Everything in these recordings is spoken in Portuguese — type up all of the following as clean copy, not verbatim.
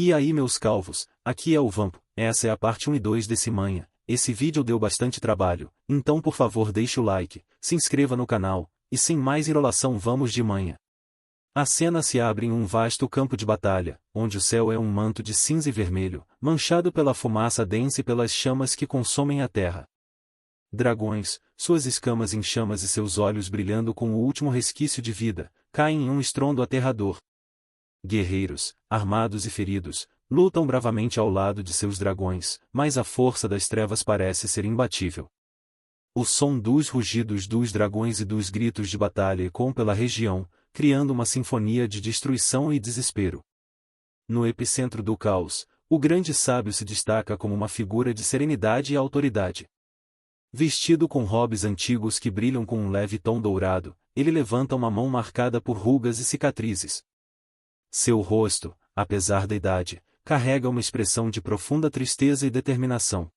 E aí meus calvos, aqui é o Vampo, essa é a parte 1 e 2 desse manha. Esse vídeo deu bastante trabalho, então por favor deixe o like, se inscreva no canal, e sem mais enrolação vamos de manha. A cena se abre em um vasto campo de batalha, onde o céu é um manto de cinza e vermelho, manchado pela fumaça densa e pelas chamas que consomem a terra. Dragões, suas escamas em chamas e seus olhos brilhando com o último resquício de vida, caem em um estrondo aterrador. Guerreiros, armados e feridos, lutam bravamente ao lado de seus dragões, mas a força das trevas parece ser imbatível. O som dos rugidos dos dragões e dos gritos de batalha ecoam pela região, criando uma sinfonia de destruição e desespero. No epicentro do caos, o grande sábio se destaca como uma figura de serenidade e autoridade. Vestido com robes antigos que brilham com um leve tom dourado, ele levanta uma mão marcada por rugas e cicatrizes. Seu rosto, apesar da idade, carrega uma expressão de profunda tristeza e determinação.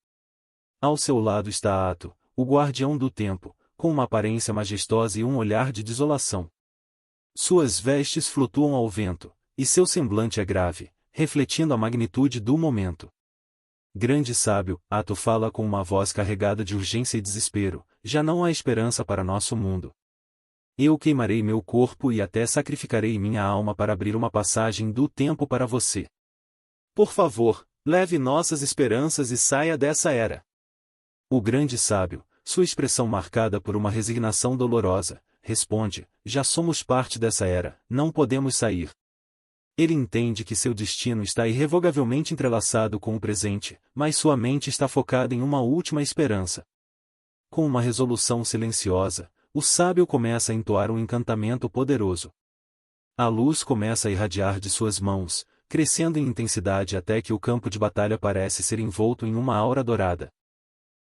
Ao seu lado está Ato, o guardião do tempo, com uma aparência majestosa e um olhar de desolação. Suas vestes flutuam ao vento, e seu semblante é grave, refletindo a magnitude do momento. Grande sábio, Ato fala com uma voz carregada de urgência e desespero, já não há esperança para nosso mundo. Eu queimarei meu corpo e até sacrificarei minha alma para abrir uma passagem do tempo para você. Por favor, leve nossas esperanças e saia dessa era. O grande sábio, sua expressão marcada por uma resignação dolorosa, responde: já somos parte dessa era, não podemos sair. Ele entende que seu destino está irrevogavelmente entrelaçado com o presente, mas sua mente está focada em uma última esperança. Com uma resolução silenciosa, o sábio começa a entoar um encantamento poderoso. A luz começa a irradiar de suas mãos, crescendo em intensidade até que o campo de batalha parece ser envolto em uma aura dourada.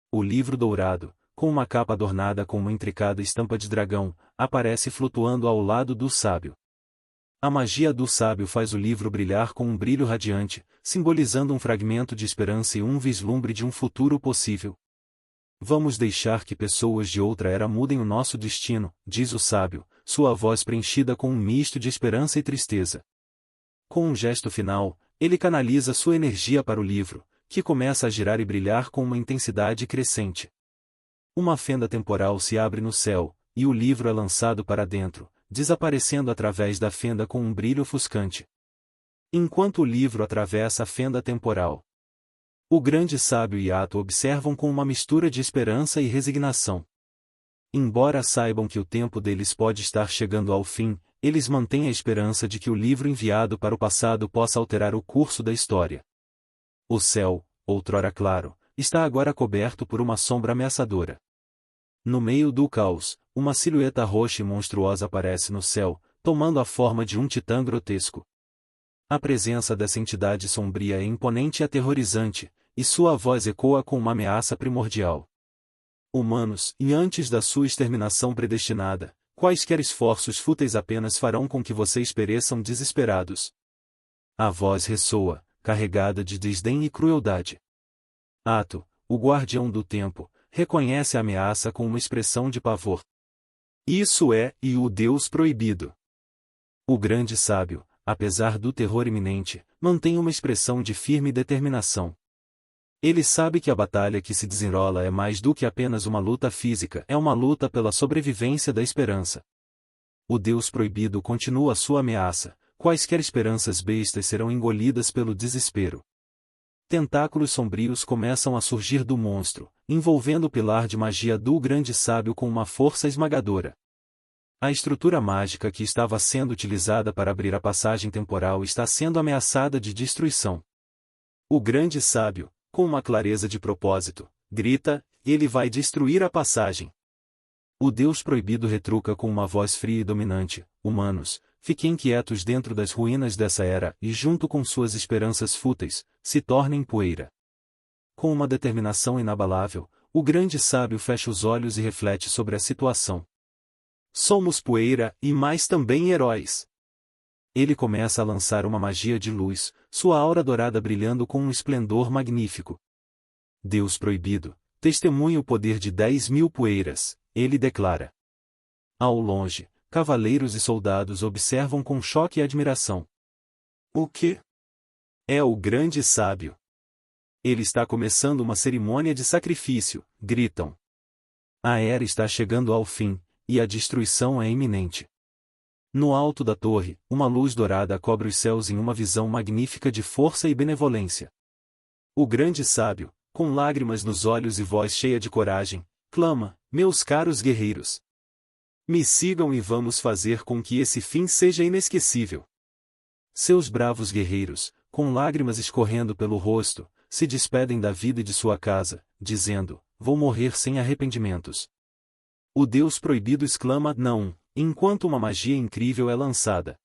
O livro dourado, com uma capa adornada com uma intricada estampa de dragão, aparece flutuando ao lado do sábio. A magia do sábio faz o livro brilhar com um brilho radiante, simbolizando um fragmento de esperança e um vislumbre de um futuro possível. Vamos deixar que pessoas de outra era mudem o nosso destino, diz o sábio, sua voz preenchida com um misto de esperança e tristeza. Com um gesto final, ele canaliza sua energia para o livro, que começa a girar e brilhar com uma intensidade crescente. Uma fenda temporal se abre no céu, e o livro é lançado para dentro, desaparecendo através da fenda com um brilho ofuscante. Enquanto o livro atravessa a fenda temporal, o grande sábio e Ato observam com uma mistura de esperança e resignação. Embora saibam que o tempo deles pode estar chegando ao fim, eles mantêm a esperança de que o livro enviado para o passado possa alterar o curso da história. O céu, outrora claro, está agora coberto por uma sombra ameaçadora. No meio do caos, uma silhueta roxa e monstruosa aparece no céu, tomando a forma de um titã grotesco. A presença dessa entidade sombria é imponente e aterrorizante, e sua voz ecoa com uma ameaça primordial. Humanos, e antes da sua exterminação predestinada, quaisquer esforços fúteis apenas farão com que vocês pereçam desesperados. A voz ressoa, carregada de desdém e crueldade. Ato, o guardião do tempo, reconhece a ameaça com uma expressão de pavor. Isso é, e o Deus proibido. O grande sábio, apesar do terror iminente, mantém uma expressão de firme determinação. Ele sabe que a batalha que se desenrola é mais do que apenas uma luta física, é uma luta pela sobrevivência da esperança. O Deus proibido continua sua ameaça, quaisquer esperanças bestas serão engolidas pelo desespero. Tentáculos sombrios começam a surgir do monstro, envolvendo o pilar de magia do grande sábio com uma força esmagadora. A estrutura mágica que estava sendo utilizada para abrir a passagem temporal está sendo ameaçada de destruição. O grande sábio, com uma clareza de propósito, grita: ele vai destruir a passagem. O Deus proibido retruca com uma voz fria e dominante: humanos, fiquem quietos dentro das ruínas dessa era e junto com suas esperanças fúteis, se tornem poeira. Com uma determinação inabalável, o grande sábio fecha os olhos e reflete sobre a situação. Somos poeira, e mais também heróis. Ele começa a lançar uma magia de luz, sua aura dourada brilhando com um esplendor magnífico. Deus proibido, testemunha o poder de 10.000 poeiras, ele declara. Ao longe, cavaleiros e soldados observam com choque e admiração. O quê? É o grande sábio. Ele está começando uma cerimônia de sacrifício, gritam. A era está chegando ao fim, e a destruição é iminente. No alto da torre, uma luz dourada cobre os céus em uma visão magnífica de força e benevolência. O grande sábio, com lágrimas nos olhos e voz cheia de coragem, clama: meus caros guerreiros, me sigam e vamos fazer com que esse fim seja inesquecível. Seus bravos guerreiros, com lágrimas escorrendo pelo rosto, se despedem da vida e de sua casa, dizendo: vou morrer sem arrependimentos. O Deus proibido exclama: não, enquanto uma magia incrível é lançada.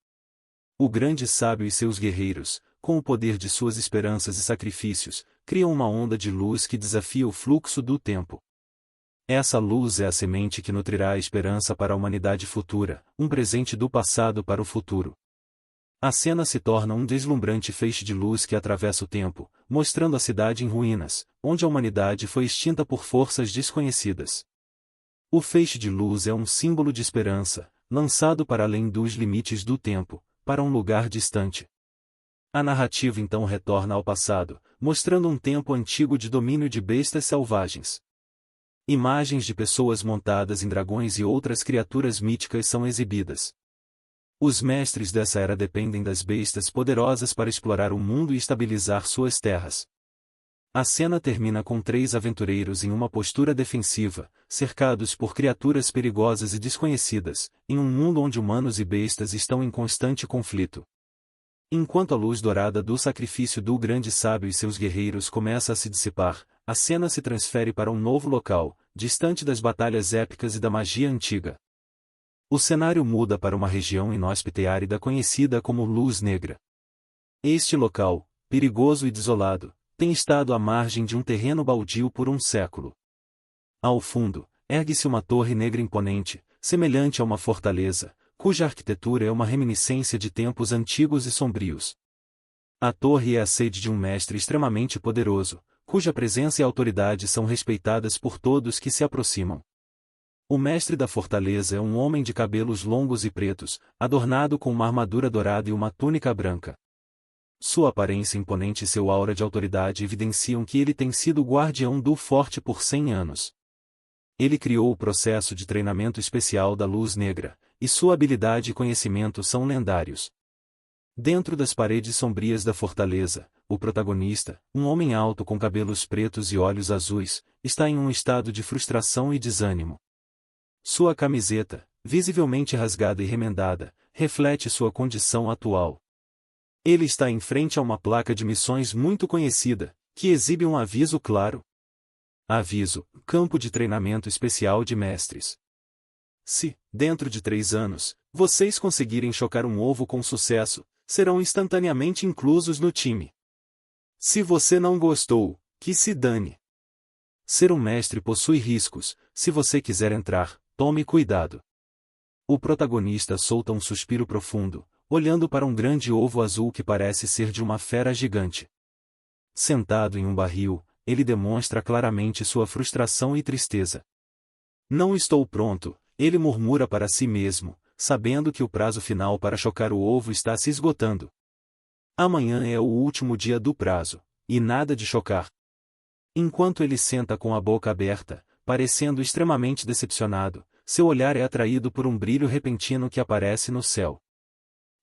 O grande sábio e seus guerreiros, com o poder de suas esperanças e sacrifícios, criam uma onda de luz que desafia o fluxo do tempo. Essa luz é a semente que nutrirá a esperança para a humanidade futura, um presente do passado para o futuro. A cena se torna um deslumbrante feixe de luz que atravessa o tempo, mostrando a cidade em ruínas, onde a humanidade foi extinta por forças desconhecidas. O feixe de luz é um símbolo de esperança, lançado para além dos limites do tempo, para um lugar distante. A narrativa então retorna ao passado, mostrando um tempo antigo de domínio de bestas selvagens. Imagens de pessoas montadas em dragões e outras criaturas míticas são exibidas. Os mestres dessa era dependem das bestas poderosas para explorar o mundo e estabilizar suas terras. A cena termina com 3 aventureiros em uma postura defensiva, cercados por criaturas perigosas e desconhecidas, em um mundo onde humanos e bestas estão em constante conflito. Enquanto a luz dourada do sacrifício do grande sábio e seus guerreiros começa a se dissipar, a cena se transfere para um novo local, distante das batalhas épicas e da magia antiga. O cenário muda para uma região inóspita e árida conhecida como Luz Negra. Este local, perigoso e desolado, tem estado à margem de um terreno baldio por um século. Ao fundo, ergue-se uma torre negra imponente, semelhante a uma fortaleza, cuja arquitetura é uma reminiscência de tempos antigos e sombrios. A torre é a sede de um mestre extremamente poderoso, cuja presença e autoridade são respeitadas por todos que se aproximam. O mestre da fortaleza é um homem de cabelos longos e pretos, adornado com uma armadura dourada e uma túnica branca. Sua aparência imponente e seu aura de autoridade evidenciam que ele tem sido o guardião do forte por 100 anos. Ele criou o processo de treinamento especial da Luz Negra, e sua habilidade e conhecimento são lendários. Dentro das paredes sombrias da fortaleza, o protagonista, um homem alto com cabelos pretos e olhos azuis, está em um estado de frustração e desânimo. Sua camiseta, visivelmente rasgada e remendada, reflete sua condição atual. Ele está em frente a uma placa de missões muito conhecida, que exibe um aviso claro. Aviso: campo de treinamento especial de mestres. Se, dentro de 3 anos, vocês conseguirem chocar um ovo com sucesso, serão instantaneamente inclusos no time. Se você não gostou, que se dane. Ser um mestre possui riscos, se você quiser entrar, tome cuidado. O protagonista solta um suspiro profundo, olhando para um grande ovo azul que parece ser de uma fera gigante. Sentado em um barril, ele demonstra claramente sua frustração e tristeza. Não estou pronto, ele murmura para si mesmo, sabendo que o prazo final para chocar o ovo está se esgotando. Amanhã é o último dia do prazo, e nada de chocar. Enquanto ele senta com a boca aberta, parecendo extremamente decepcionado, seu olhar é atraído por um brilho repentino que aparece no céu.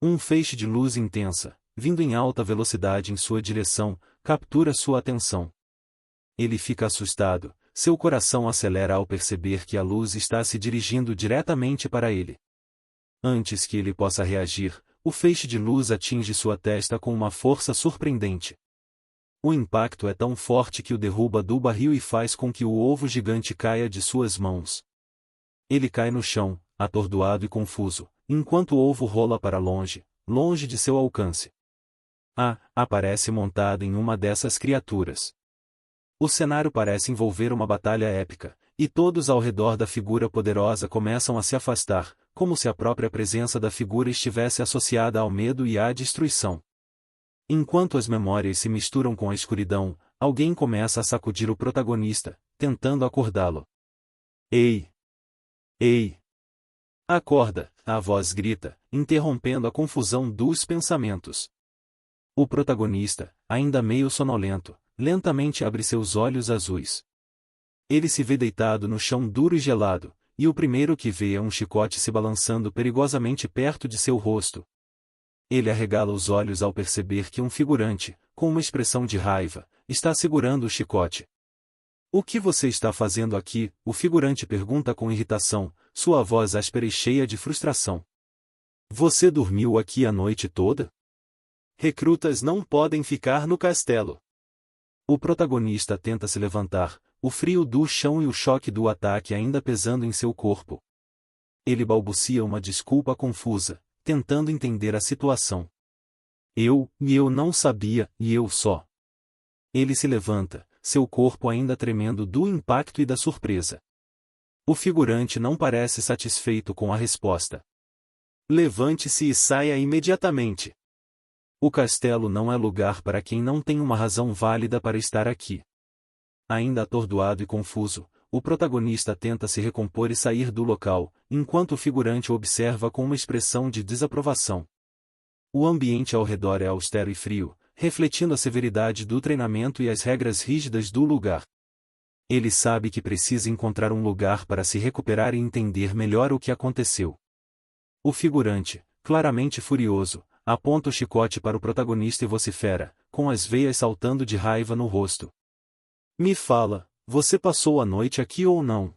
Um feixe de luz intensa, vindo em alta velocidade em sua direção, captura sua atenção. Ele fica assustado, seu coração acelera ao perceber que a luz está se dirigindo diretamente para ele. Antes que ele possa reagir, o feixe de luz atinge sua testa com uma força surpreendente. O impacto é tão forte que o derruba do barril e faz com que o ovo gigante caia de suas mãos. Ele cai no chão, atordoado e confuso, enquanto o ovo rola para longe, longe de seu alcance. Aparece montada em uma dessas criaturas. O cenário parece envolver uma batalha épica, e todos ao redor da figura poderosa começam a se afastar, como se a própria presença da figura estivesse associada ao medo e à destruição. Enquanto as memórias se misturam com a escuridão, alguém começa a sacudir o protagonista, tentando acordá-lo. Ei! Ei! Acorda! A voz grita, interrompendo a confusão dos pensamentos. O protagonista, ainda meio sonolento, lentamente abre seus olhos azuis. Ele se vê deitado no chão duro e gelado, e o primeiro que vê é um chicote se balançando perigosamente perto de seu rosto. Ele arregala os olhos ao perceber que um figurante, com uma expressão de raiva, está segurando o chicote. "O que você está fazendo aqui?" o figurante pergunta com irritação, sua voz áspera e cheia de frustração. "Você dormiu aqui a noite toda? Recrutas não podem ficar no castelo." O protagonista tenta se levantar, o frio do chão e o choque do ataque ainda pesando em seu corpo. Ele balbucia uma desculpa confusa, tentando entender a situação. Eu não sabia, e eu só." Ele se levanta, seu corpo ainda tremendo do impacto e da surpresa. O figurante não parece satisfeito com a resposta. "Levante-se e saia imediatamente. O castelo não é lugar para quem não tem uma razão válida para estar aqui." Ainda atordoado e confuso, o protagonista tenta se recompor e sair do local, enquanto o figurante o observa com uma expressão de desaprovação. O ambiente ao redor é austero e frio, refletindo a severidade do treinamento e as regras rígidas do lugar. Ele sabe que precisa encontrar um lugar para se recuperar e entender melhor o que aconteceu. O figurante, claramente furioso, aponta o chicote para o protagonista e vocifera, com as veias saltando de raiva no rosto. "Me fala, você passou a noite aqui ou não?"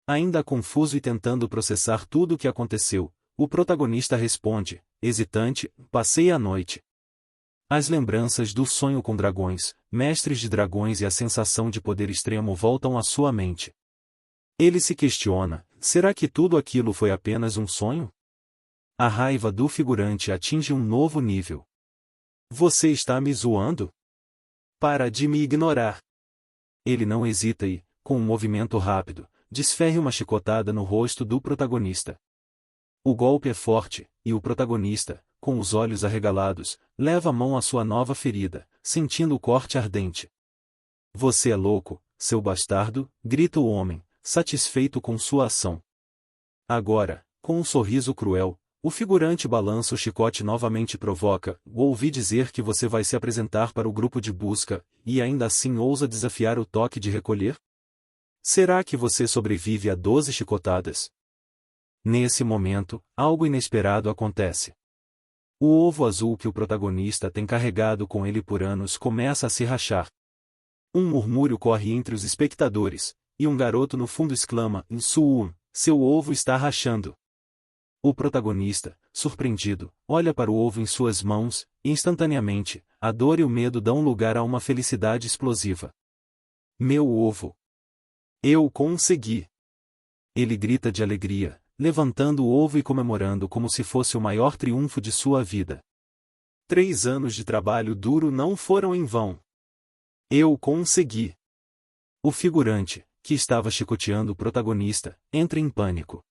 Ainda confuso e tentando processar tudo o que aconteceu, o protagonista responde, hesitante: "Passei a noite." As lembranças do sonho com dragões, mestres de dragões e a sensação de poder extremo voltam à sua mente. Ele se questiona: será que tudo aquilo foi apenas um sonho? A raiva do figurante atinge um novo nível. "Você está me zoando? Para de me ignorar." Ele não hesita e, com um movimento rápido, desferre uma chicotada no rosto do protagonista. O golpe é forte, e o protagonista, com os olhos arregalados, leva a mão à sua nova ferida, sentindo o corte ardente. "Você é louco, seu bastardo", grita o homem, satisfeito com sua ação. Agora, com um sorriso cruel, o figurante balança o chicote novamente e provoca: "Ouvi dizer que você vai se apresentar para o grupo de busca, e ainda assim ousa desafiar o toque de recolher? Será que você sobrevive a 12 chicotadas?" Nesse momento, algo inesperado acontece. O ovo azul que o protagonista tem carregado com ele por anos começa a se rachar. Um murmúrio corre entre os espectadores, e um garoto no fundo exclama: "Insuum, seu ovo está rachando." O protagonista, surpreendido, olha para o ovo em suas mãos, e instantaneamente, a dor e o medo dão lugar a uma felicidade explosiva. "Meu ovo! Eu consegui!" Ele grita de alegria, levantando o ovo e comemorando como se fosse o maior triunfo de sua vida. 3 anos de trabalho duro não foram em vão. Eu consegui! O figurante, que estava chicoteando o protagonista, entra em pânico.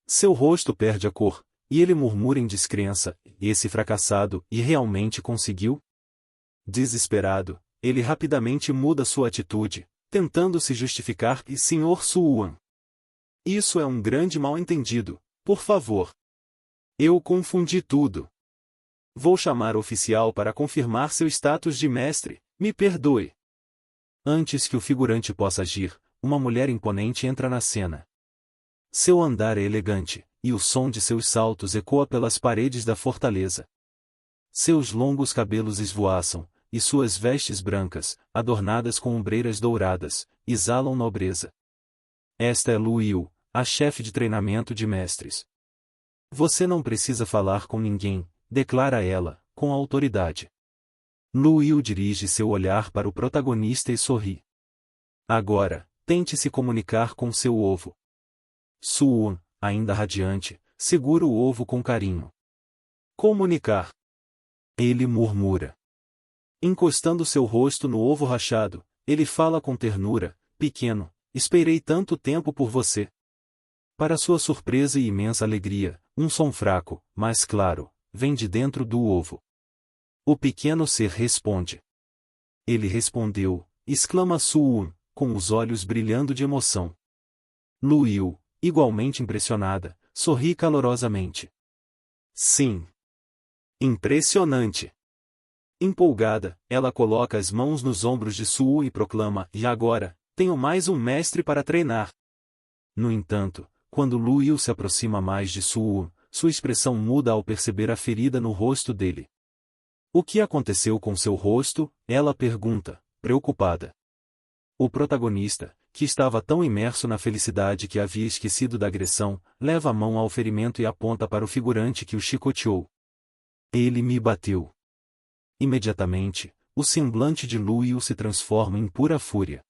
Seu rosto perde a cor, e ele murmura em descrença: "Esse fracassado, e realmente conseguiu?" Desesperado, ele rapidamente muda sua atitude, tentando se justificar: "Sr. Suan, isso é um grande mal-entendido, por favor. Eu confundi tudo. Vou chamar o oficial para confirmar seu status de mestre, me perdoe." Antes que o figurante possa agir, uma mulher imponente entra na cena. Seu andar é elegante, e o som de seus saltos ecoa pelas paredes da fortaleza. Seus longos cabelos esvoaçam, e suas vestes brancas, adornadas com ombreiras douradas, exalam nobreza. Esta é Lu Yu, a chefe de treinamento de mestres. "Você não precisa falar com ninguém", declara ela, com autoridade. Lu Yu dirige seu olhar para o protagonista e sorri. "Agora, tente se comunicar com seu ovo." Suun, ainda radiante, segura o ovo com carinho. "Comunicar." Ele murmura. Encostando seu rosto no ovo rachado, ele fala com ternura: "Pequeno, esperei tanto tempo por você." Para sua surpresa e imensa alegria, um som fraco, mas claro, vem de dentro do ovo. O pequeno ser responde. "Ele respondeu", exclama Suun, com os olhos brilhando de emoção. Lu Yu, igualmente impressionada, sorri calorosamente. "Sim. Impressionante. Empolgada, ela coloca as mãos nos ombros de Suwoo e proclama: "E agora, tenho mais um mestre para treinar." No entanto, quando Lu Yu se aproxima mais de Suwoo, sua expressão muda ao perceber a ferida no rosto dele. "O que aconteceu com seu rosto?" ela pergunta, preocupada. O protagonista, que estava tão imerso na felicidade que havia esquecido da agressão, leva a mão ao ferimento e aponta para o figurante que o chicoteou. "Ele me bateu." Imediatamente, o semblante de Lu Yu se transforma em pura fúria.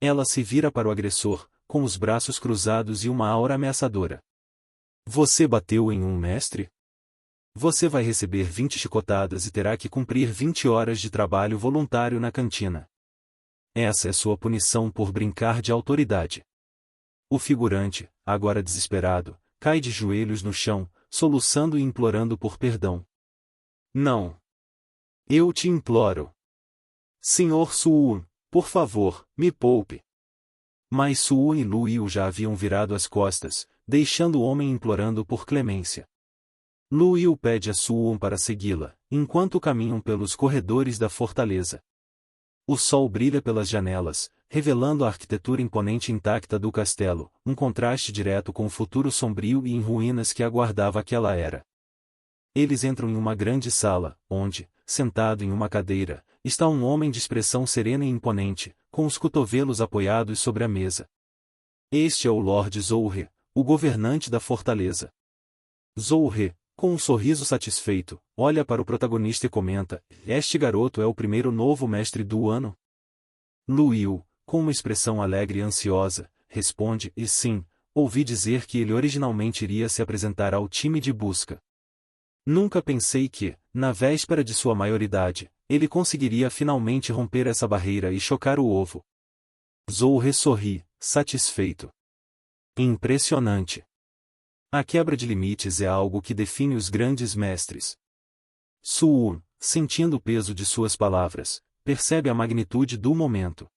Ela se vira para o agressor, com os braços cruzados e uma aura ameaçadora. "Você bateu em um mestre? Você vai receber 20 chicotadas e terá que cumprir 20 horas de trabalho voluntário na cantina. Essa é sua punição por brincar de autoridade." O figurante, agora desesperado, cai de joelhos no chão, soluçando e implorando por perdão. "Não. Eu te imploro. Senhor Suwoo, por favor, me poupe." Mas Suwoo e Lu Yu já haviam virado as costas, deixando o homem implorando por clemência. Lu Yu pede a Suwoo para segui-la, enquanto caminham pelos corredores da fortaleza. O sol brilha pelas janelas, revelando a arquitetura imponente intacta do castelo, um contraste direto com o futuro sombrio e em ruínas que aguardava aquela era. Eles entram em uma grande sala, onde, sentado em uma cadeira, está um homem de expressão serena e imponente, com os cotovelos apoiados sobre a mesa. Este é o Lord Zouhe, o governante da fortaleza. Zouhe, com um sorriso satisfeito, olha para o protagonista e comenta: "Este garoto é o primeiro novo mestre do ano?" Lu Yu, com uma expressão alegre e ansiosa, responde: "E sim, ouvi dizer que ele originalmente iria se apresentar ao time de busca. Nunca pensei que, na véspera de sua maioridade, ele conseguiria finalmente romper essa barreira e chocar o ovo." Zouhe sorri, satisfeito. Impressionante. A quebra de limites é algo que define os grandes mestres. Suwoo, sentindo o peso de suas palavras, percebe a magnitude do momento.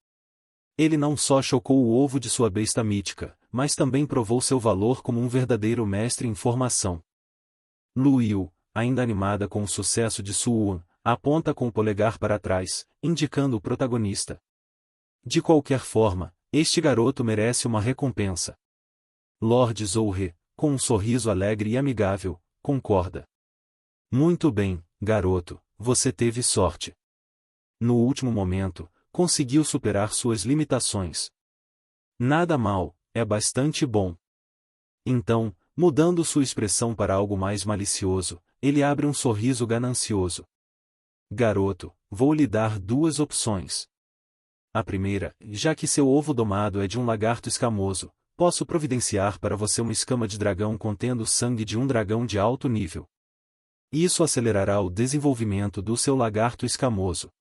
Ele não só chocou o ovo de sua besta mítica, mas também provou seu valor como um verdadeiro mestre em formação. Lu Yu, ainda animada com o sucesso de Suwoo, aponta com o polegar para trás, indicando o protagonista. "De qualquer forma, este garoto merece uma recompensa." Lord Zouhe, com um sorriso alegre e amigável, concorda. "Muito bem, garoto, você teve sorte. No último momento, conseguiu superar suas limitações. Nada mal, é bastante bom." Então, mudando sua expressão para algo mais malicioso, ele abre um sorriso ganancioso. "Garoto, vou lhe dar duas opções. A primeira, já que seu ovo domado é de um lagarto escamoso, posso providenciar para você uma escama de dragão contendo sangue de um dragão de alto nível. Isso acelerará o desenvolvimento do seu lagarto escamoso."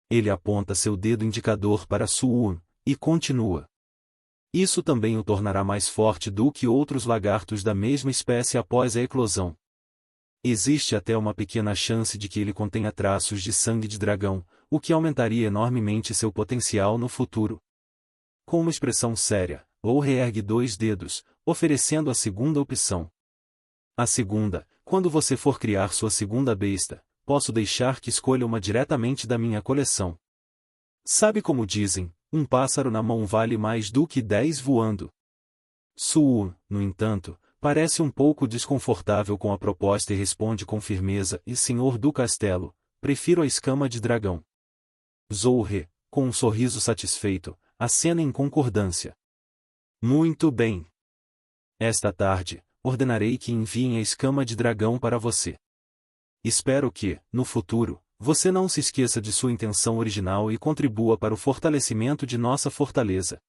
Ele aponta seu dedo indicador para Suwoo, e continua: "Isso também o tornará mais forte do que outros lagartos da mesma espécie após a eclosão. Existe até uma pequena chance de que ele contenha traços de sangue de dragão, o que aumentaria enormemente seu potencial no futuro." Com uma expressão séria, Lou reergue 2 dedos, oferecendo a segunda opção. "A segunda, quando você for criar sua segunda besta, posso deixar que escolha uma diretamente da minha coleção. Sabe como dizem, um pássaro na mão vale mais do que 10 voando." Suwoo, no entanto, parece um pouco desconfortável com a proposta e responde com firmeza: "E senhor do castelo, prefiro a escama de dragão." Zouhe, com um sorriso satisfeito, acena em concordância. "Muito bem. Esta tarde, ordenarei que enviem a escama de dragão para você. Espero que, no futuro, você não se esqueça de sua intenção original e contribua para o fortalecimento de nossa fortaleza."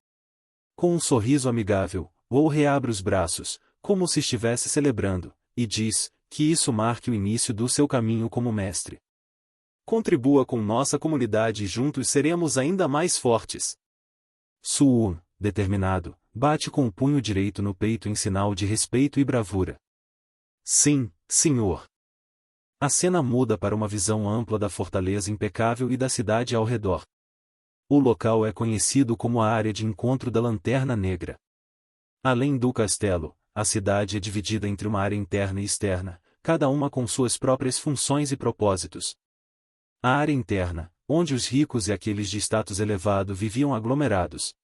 Com um sorriso amigável, Lou reabre os braços, como se estivesse celebrando, e diz: "Que isso marque o início do seu caminho como mestre. Contribua com nossa comunidade e juntos seremos ainda mais fortes." Suwoo, determinado, bate com o punho direito no peito em sinal de respeito e bravura. "Sim, senhor." A cena muda para uma visão ampla da fortaleza impecável e da cidade ao redor. O local é conhecido como a área de encontro da Lanterna Negra. Além do castelo, a cidade é dividida entre uma área interna e externa, cada uma com suas próprias funções e propósitos. A área interna, onde os ricos e aqueles de status elevado viviam aglomerados.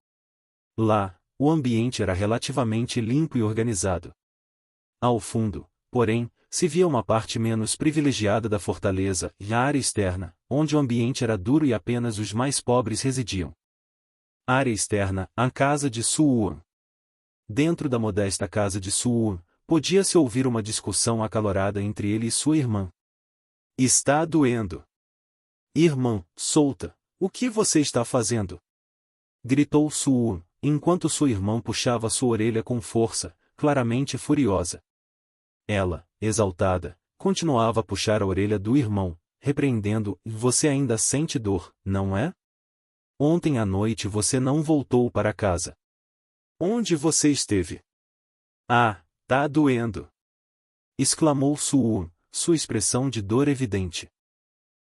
Lá, o ambiente era relativamente limpo e organizado. Ao fundo, porém, se via uma parte menos privilegiada da fortaleza e a área externa, onde o ambiente era duro e apenas os mais pobres residiam. Área externa, a casa de Su'Won. Dentro da modesta casa de Su'Won, podia-se ouvir uma discussão acalorada entre ele e sua irmã. Está doendo. Irmã, solta, o que você está fazendo? Gritou Su'Won, enquanto sua irmã puxava sua orelha com força, claramente furiosa. Ela, exaltada, continuava a puxar a orelha do irmão, repreendendo: você ainda sente dor, não é? Ontem à noite você não voltou para casa. Onde você esteve? Ah, tá doendo! Exclamou Su'Won, sua expressão de dor evidente.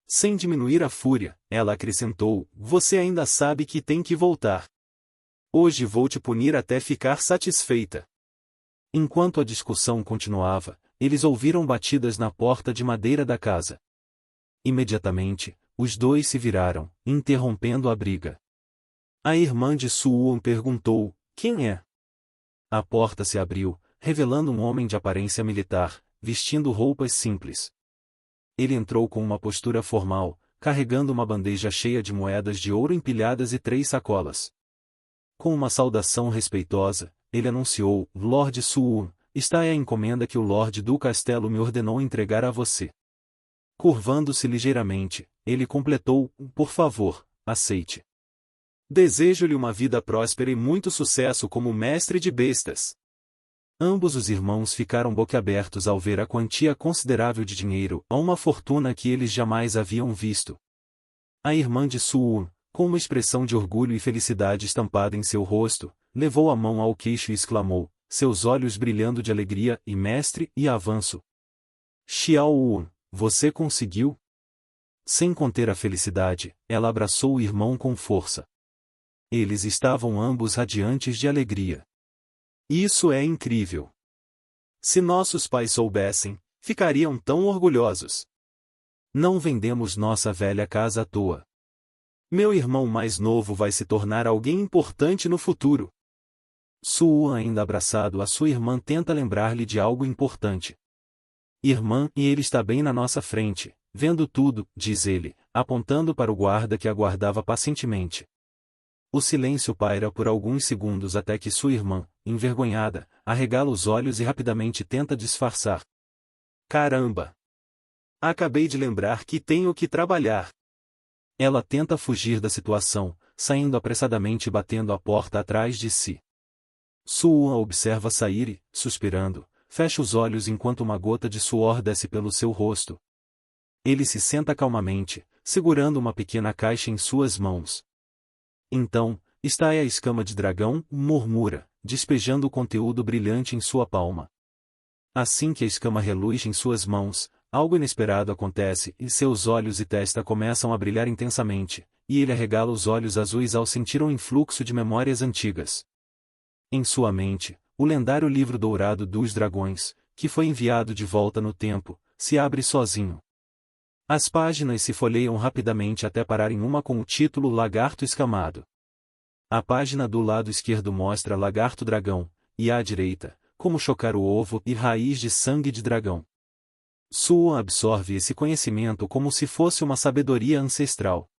Sem diminuir a fúria, ela acrescentou: você ainda sabe que tem que voltar. Hoje vou te punir até ficar satisfeita. Enquanto a discussão continuava, eles ouviram batidas na porta de madeira da casa. Imediatamente, os dois se viraram, interrompendo a briga. A irmã de Su'Won perguntou: quem é? A porta se abriu, revelando um homem de aparência militar, vestindo roupas simples. Ele entrou com uma postura formal, carregando uma bandeja cheia de moedas de ouro empilhadas e 3 sacolas. Com uma saudação respeitosa, ele anunciou: Lord Su'Won, está aí a encomenda que o Lorde do Castelo me ordenou entregar a você. Curvando-se ligeiramente, ele completou: por favor, aceite. Desejo-lhe uma vida próspera e muito sucesso como mestre de bestas. Ambos os irmãos ficaram boquiabertos ao ver a quantia considerável de dinheiro, a uma fortuna que eles jamais haviam visto. A irmã de Su'Won, com uma expressão de orgulho e felicidade estampada em seu rosto, levou a mão ao queixo e exclamou, seus olhos brilhando de alegria: e mestre, e avanço. Xiaowon, você conseguiu? Sem conter a felicidade, ela abraçou o irmão com força. Eles estavam ambos radiantes de alegria. Isso é incrível. Se nossos pais soubessem, ficariam tão orgulhosos. Não vendemos nossa velha casa à toa. Meu irmão mais novo vai se tornar alguém importante no futuro. Su'Won, ainda abraçado a sua irmã, tenta lembrar-lhe de algo importante. Irmã, e ele está bem na nossa frente, vendo tudo, diz ele, apontando para o guarda que aguardava pacientemente. O silêncio paira por alguns segundos até que sua irmã, envergonhada, arregala os olhos e rapidamente tenta disfarçar. Caramba! Acabei de lembrar que tenho que trabalhar. Ela tenta fugir da situação, saindo apressadamente e batendo a porta atrás de si. Su'Won a observa sair e, suspirando, fecha os olhos enquanto uma gota de suor desce pelo seu rosto. Ele se senta calmamente, segurando uma pequena caixa em suas mãos. Então, está aí a escama de dragão, murmura, despejando o conteúdo brilhante em sua palma. Assim que a escama reluz em suas mãos, algo inesperado acontece e seus olhos e testa começam a brilhar intensamente, e ele arregala os olhos azuis ao sentir um influxo de memórias antigas. Em sua mente, o lendário livro dourado dos dragões, que foi enviado de volta no tempo, se abre sozinho. As páginas se folheiam rapidamente até parar em uma com o título Lagarto Escamado. A página do lado esquerdo mostra Lagarto Dragão, e à direita, Como Chocar o Ovo e Raiz de Sangue de Dragão. Su'Won absorve esse conhecimento como se fosse uma sabedoria ancestral.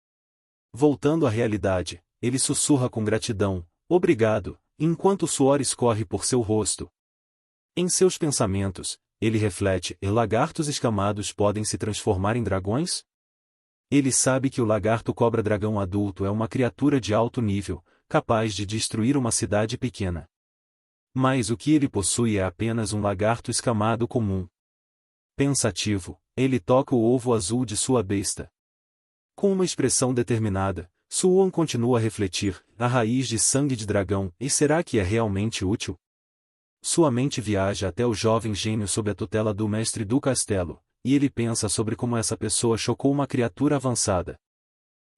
Voltando à realidade, ele sussurra com gratidão, obrigado, enquanto o suor escorre por seu rosto. Em seus pensamentos, ele reflete: e lagartos escamados podem se transformar em dragões? Ele sabe que o lagarto cobra-dragão adulto é uma criatura de alto nível, capaz de destruir uma cidade pequena. Mas o que ele possui é apenas um lagarto escamado comum. Pensativo, ele toca o ovo azul de sua besta. Com uma expressão determinada, Su'Won continua a refletir: a raiz de sangue de dragão, e será que é realmente útil? Sua mente viaja até o jovem gênio sob a tutela do mestre do castelo, e ele pensa sobre como essa pessoa chocou uma criatura avançada.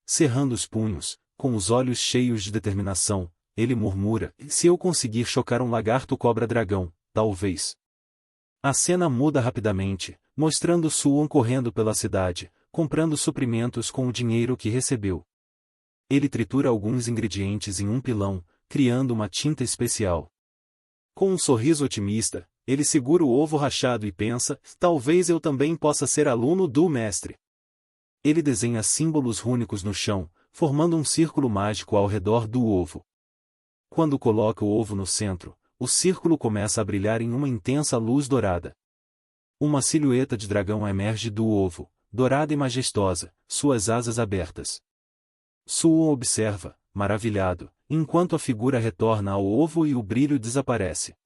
Cerrando os punhos, com os olhos cheios de determinação, ele murmura: se eu conseguir chocar um lagarto cobra-dragão, talvez. A cena muda rapidamente, mostrando Su'Won correndo pela cidade, comprando suprimentos com o dinheiro que recebeu. Ele tritura alguns ingredientes em um pilão, criando uma tinta especial. Com um sorriso otimista, ele segura o ovo rachado e pensa: talvez eu também possa ser aluno do mestre. Ele desenha símbolos rúnicos no chão, formando um círculo mágico ao redor do ovo. Quando coloca o ovo no centro, o círculo começa a brilhar em uma intensa luz dourada. Uma silhueta de dragão emerge do ovo, dourada e majestosa, suas asas abertas. Suwon observa, maravilhado, enquanto a figura retorna ao ovo e o brilho desaparece.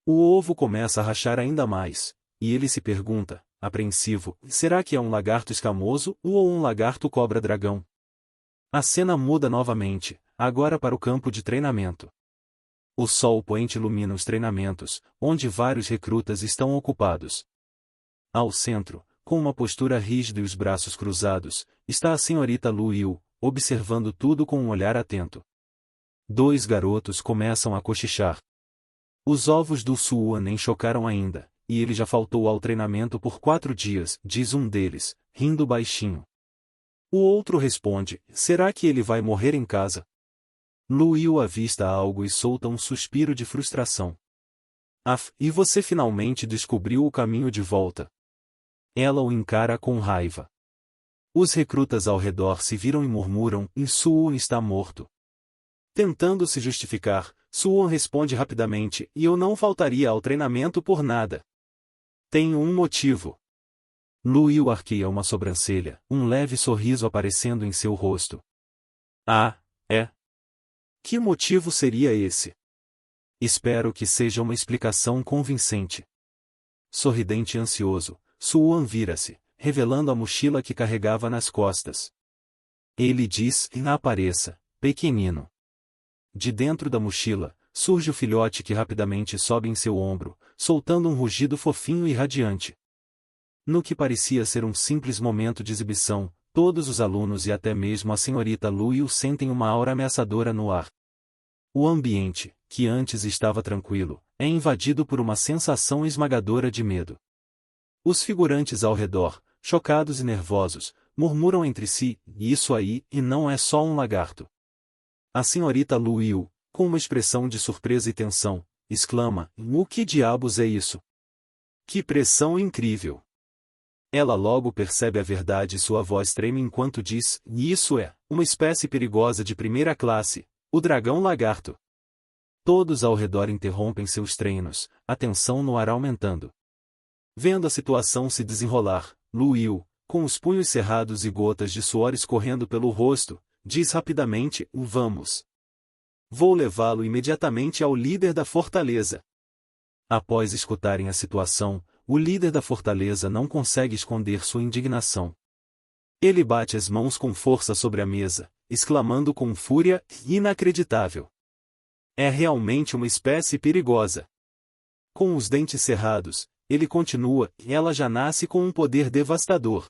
O ovo começa a rachar ainda mais, e ele se pergunta, apreensivo: será que é um lagarto escamoso ou um lagarto cobra-dragão? A cena muda novamente, agora para o campo de treinamento. O sol poente ilumina os treinamentos, onde vários recrutas estão ocupados. Ao centro, com uma postura rígida e os braços cruzados, está a senhorita Lu Yu, observando tudo com um olhar atento. Dois garotos começam a cochichar. Os ovos do Suwon nem chocaram ainda, e ele já faltou ao treinamento por 4 dias, diz um deles, rindo baixinho. O outro responde: será que ele vai morrer em casa? Lu Yu avista algo e solta um suspiro de frustração. E você finalmente descobriu o caminho de volta. Ela o encara com raiva. Os recrutas ao redor se viram e murmuram: Suwon está morto. Tentando se justificar, Suwon responde rapidamente: e eu não faltaria ao treinamento por nada. Tenho um motivo. Lu Yu arqueia uma sobrancelha, um leve sorriso aparecendo em seu rosto. Ah, é? Que motivo seria esse? Espero que seja uma explicação convincente. Sorridente e ansioso, Suwon vira-se, revelando a mochila que carregava nas costas. Ele diz: apareça, pequenino. De dentro da mochila, surge o filhote que rapidamente sobe em seu ombro, soltando um rugido fofinho e radiante. No que parecia ser um simples momento de exibição, todos os alunos e até mesmo a senhorita Lu Yu sentem uma aura ameaçadora no ar. O ambiente, que antes estava tranquilo, é invadido por uma sensação esmagadora de medo. Os figurantes ao redor, chocados e nervosos, murmuram entre si: isso aí, e não é só um lagarto. A senhorita Lu Yu, com uma expressão de surpresa e tensão, exclama: o que diabos é isso? Que pressão incrível! Ela logo percebe a verdade e sua voz treme enquanto diz: isso é uma espécie perigosa de primeira classe, o dragão lagarto. Todos ao redor interrompem seus treinos, a tensão no ar aumentando. Vendo a situação se desenrolar, Lu Yu, com os punhos cerrados e gotas de suor escorrendo pelo rosto, diz rapidamente: vamos. Vou levá-lo imediatamente ao líder da fortaleza. Após escutarem a situação, o líder da fortaleza não consegue esconder sua indignação. Ele bate as mãos com força sobre a mesa, exclamando com fúria: inacreditável! É realmente uma espécie perigosa. Com os dentes cerrados, ele continua: ela já nasce com um poder devastador.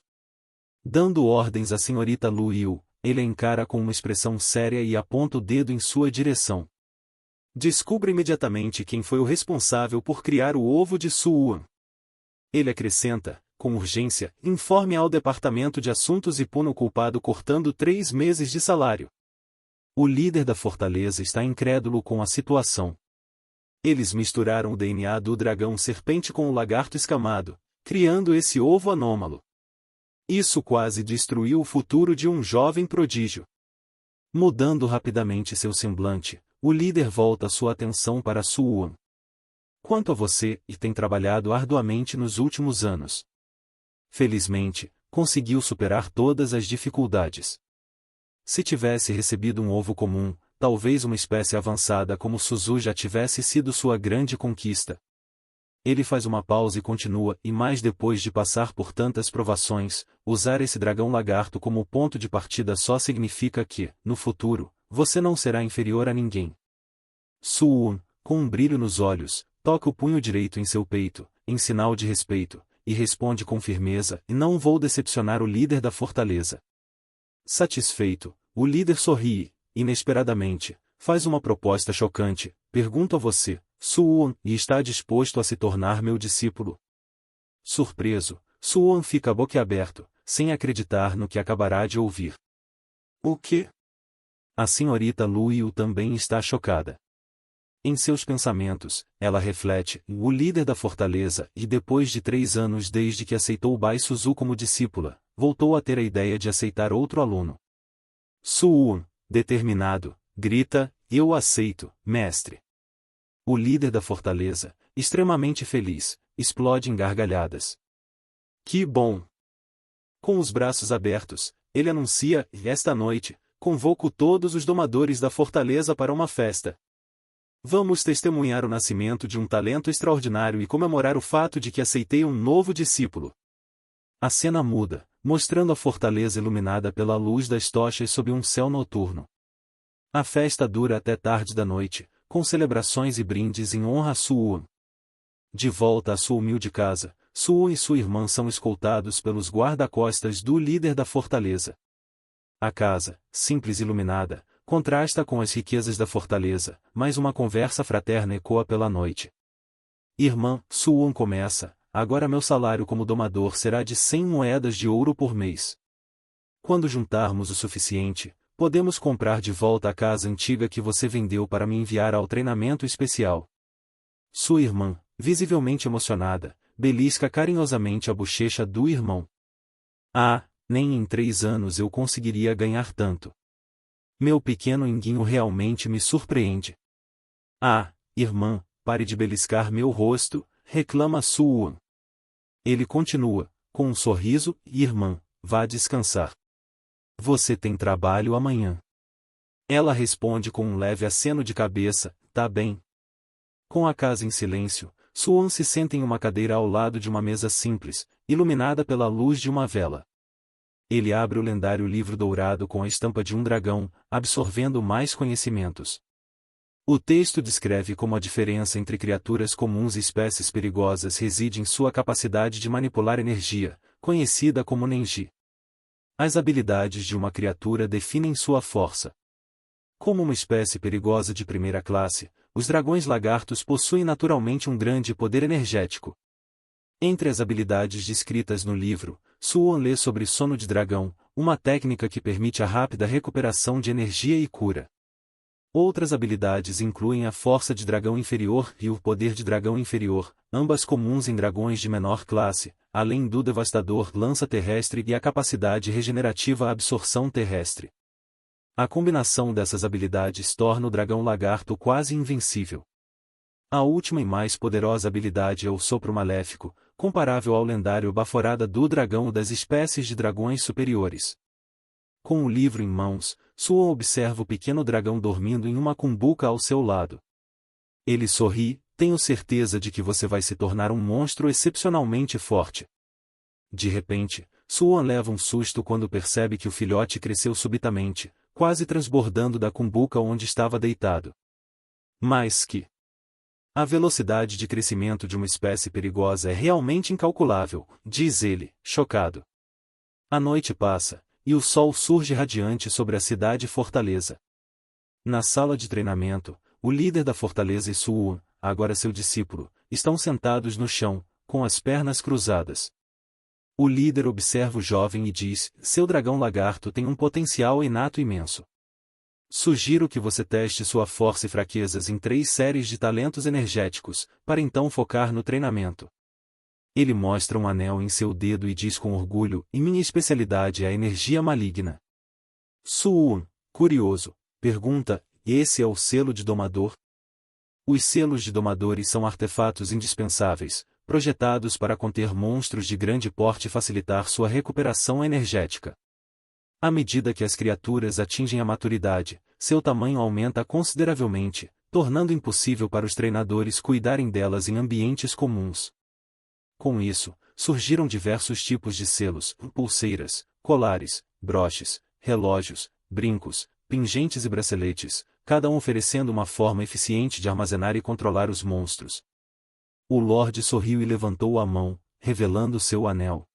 Dando ordens à senhorita Lu Yu, ele a encara com uma expressão séria e aponta o dedo em sua direção. Descubra imediatamente quem foi o responsável por criar o ovo de Suwon. Ele acrescenta, com urgência: informe ao Departamento de Assuntos e puna o culpado cortando 3 meses de salário. O líder da fortaleza está incrédulo com a situação. Eles misturaram o DNA do dragão serpente com o lagarto escamado, criando esse ovo anômalo. Isso quase destruiu o futuro de um jovem prodígio. Mudando rapidamente seu semblante, o líder volta sua atenção para Suwon. Quanto a você, tem trabalhado arduamente nos últimos anos. Felizmente, conseguiu superar todas as dificuldades. Se tivesse recebido um ovo comum, talvez uma espécie avançada como Suzu já tivesse sido sua grande conquista. Ele faz uma pausa e continua: e mais depois de passar por tantas provações, usar esse dragão lagarto como ponto de partida só significa que, no futuro, você não será inferior a ninguém. Suwon, com um brilho nos olhos, toca o punho direito em seu peito, em sinal de respeito, e responde com firmeza: e não vou decepcionar o líder da fortaleza. Satisfeito, o líder sorri, inesperadamente, faz uma proposta chocante: pergunto a você, Suwon, e está disposto a se tornar meu discípulo? Surpreso, Suwon fica boquiaberto, sem acreditar no que acabará de ouvir. O quê? A senhorita Luiu também está chocada. Em seus pensamentos, ela reflete, o líder da fortaleza, e depois de 3 anos desde que aceitou Bai Suzu como discípula, voltou a ter a ideia de aceitar outro aluno. Suwon, determinado, grita, eu aceito, mestre. O líder da fortaleza, extremamente feliz, explode em gargalhadas. Que bom! Com os braços abertos, ele anuncia, esta noite, convoco todos os domadores da fortaleza para uma festa. Vamos testemunhar o nascimento de um talento extraordinário e comemorar o fato de que aceitei um novo discípulo. A cena muda, mostrando a fortaleza iluminada pela luz das tochas sob um céu noturno. A festa dura até tarde da noite, com celebrações e brindes em honra a Suwon. De volta à sua humilde casa, Suwon e sua irmã são escoltados pelos guarda-costas do líder da fortaleza. A casa, simples e iluminada, contrasta com as riquezas da fortaleza, mas uma conversa fraterna ecoa pela noite. Irmã, Suwon começa, agora meu salário como domador será de 100 moedas de ouro por mês. Quando juntarmos o suficiente, podemos comprar de volta a casa antiga que você vendeu para me enviar ao treinamento especial. Sua irmã, visivelmente emocionada, belisca carinhosamente a bochecha do irmão. Ah, nem em 3 anos eu conseguiria ganhar tanto. Meu pequeno Inguinho realmente me surpreende. Ah, irmã, pare de beliscar meu rosto, reclama Suwon. Ele continua, com um sorriso, irmã, vá descansar. Você tem trabalho amanhã. Ela responde com um leve aceno de cabeça, tá bem. Com a casa em silêncio, Suwon se senta em uma cadeira ao lado de uma mesa simples, iluminada pela luz de uma vela. Ele abre o lendário livro dourado com a estampa de um dragão, absorvendo mais conhecimentos. O texto descreve como a diferença entre criaturas comuns e espécies perigosas reside em sua capacidade de manipular energia, conhecida como Nenji. As habilidades de uma criatura definem sua força. Como uma espécie perigosa de primeira classe, os dragões lagartos possuem naturalmente um grande poder energético. Entre as habilidades descritas no livro, Suwon lê sobre sono de dragão, uma técnica que permite a rápida recuperação de energia e cura. Outras habilidades incluem a força de dragão inferior e o poder de dragão inferior, ambas comuns em dragões de menor classe, além do devastador lança terrestre e a capacidade regenerativa absorção terrestre. A combinação dessas habilidades torna o dragão lagarto quase invencível. A última e mais poderosa habilidade é o sopro maléfico, comparável ao lendário baforada do dragão das espécies de dragões superiores. Com o livro em mãos, Suwon observa o pequeno dragão dormindo em uma cumbuca ao seu lado. Ele sorri, tenho certeza de que você vai se tornar um monstro excepcionalmente forte. De repente, Suwon leva um susto quando percebe que o filhote cresceu subitamente, quase transbordando da cumbuca onde estava deitado. Mas que... A velocidade de crescimento de uma espécie perigosa é realmente incalculável, diz ele, chocado. A noite passa, e o sol surge radiante sobre a cidade fortaleza. Na sala de treinamento, o líder da fortaleza e Suwon, agora seu discípulo, estão sentados no chão, com as pernas cruzadas. O líder observa o jovem e diz, seu dragão lagarto tem um potencial inato imenso. Sugiro que você teste sua força e fraquezas em 3 séries de talentos energéticos, para então focar no treinamento. Ele mostra um anel em seu dedo e diz com orgulho, e minha especialidade é a energia maligna. Suwon, curioso, pergunta, esse é o selo de domador? Os selos de domadores são artefatos indispensáveis, projetados para conter monstros de grande porte e facilitar sua recuperação energética. À medida que as criaturas atingem a maturidade, seu tamanho aumenta consideravelmente, tornando impossível para os treinadores cuidarem delas em ambientes comuns. Com isso, surgiram diversos tipos de selos, pulseiras, colares, broches, relógios, brincos, pingentes e braceletes, cada um oferecendo uma forma eficiente de armazenar e controlar os monstros. O Lorde sorriu e levantou a mão, revelando seu anel.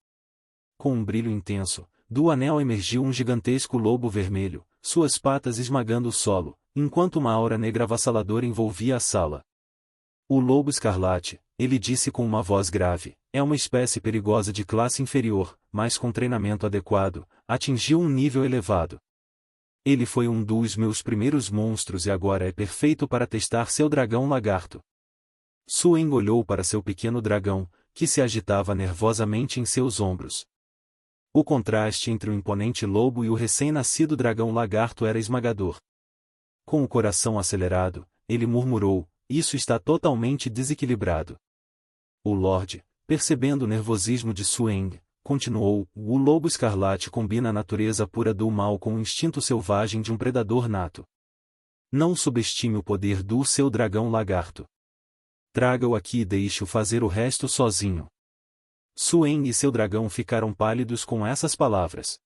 Com um brilho intenso, do anel emergiu um gigantesco lobo vermelho, suas patas esmagando o solo, enquanto uma aura negra avassaladora envolvia a sala. O lobo escarlate, ele disse com uma voz grave, é uma espécie perigosa de classe inferior, mas com treinamento adequado, atingiu um nível elevado. Ele foi um dos meus primeiros monstros e agora é perfeito para testar seu dragão lagarto. Sueng olhou para seu pequeno dragão, que se agitava nervosamente em seus ombros. O contraste entre o imponente lobo e o recém-nascido dragão lagarto era esmagador. Com o coração acelerado, ele murmurou: "Isso está totalmente desequilibrado." O Lorde, percebendo o nervosismo de Sueng, continuou: "O lobo escarlate combina a natureza pura do mal com o instinto selvagem de um predador nato. Não subestime o poder do seu dragão lagarto. Traga-o aqui e deixe-o fazer o resto sozinho." Sueng e seu dragão ficaram pálidos com essas palavras.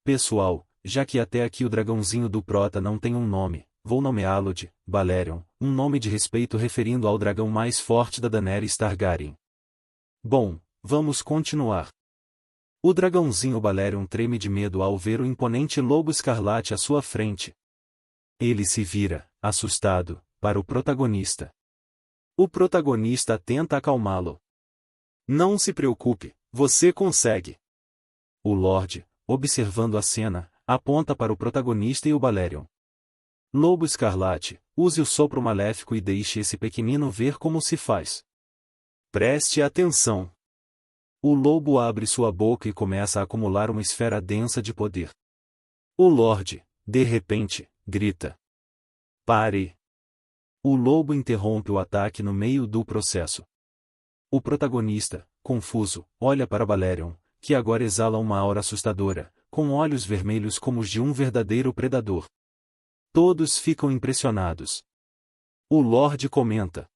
"Pessoal, já que até aqui o dragãozinho do Prota não tem um nome, vou nomeá-lo de Balerion, um nome de respeito referindo ao dragão mais forte da Daenerys Targaryen. Bom, vamos continuar." O dragãozinho Balerion treme de medo ao ver o imponente lobo escarlate à sua frente. Ele se vira, assustado, para o protagonista. O protagonista tenta acalmá-lo. "Não se preocupe, você consegue." O Lorde, observando a cena, aponta para o protagonista e o Balerion. "Lobo Escarlate, use o sopro maléfico e deixe esse pequenino ver como se faz." Preste atenção. O lobo abre sua boca e começa a acumular uma esfera densa de poder. O Lorde, de repente, grita: "Pare!" O lobo interrompe o ataque no meio do processo. O protagonista, confuso, olha para Balerion, que agora exala uma aura assustadora, com olhos vermelhos como os de um verdadeiro predador. Todos ficam impressionados. O Lorde comenta: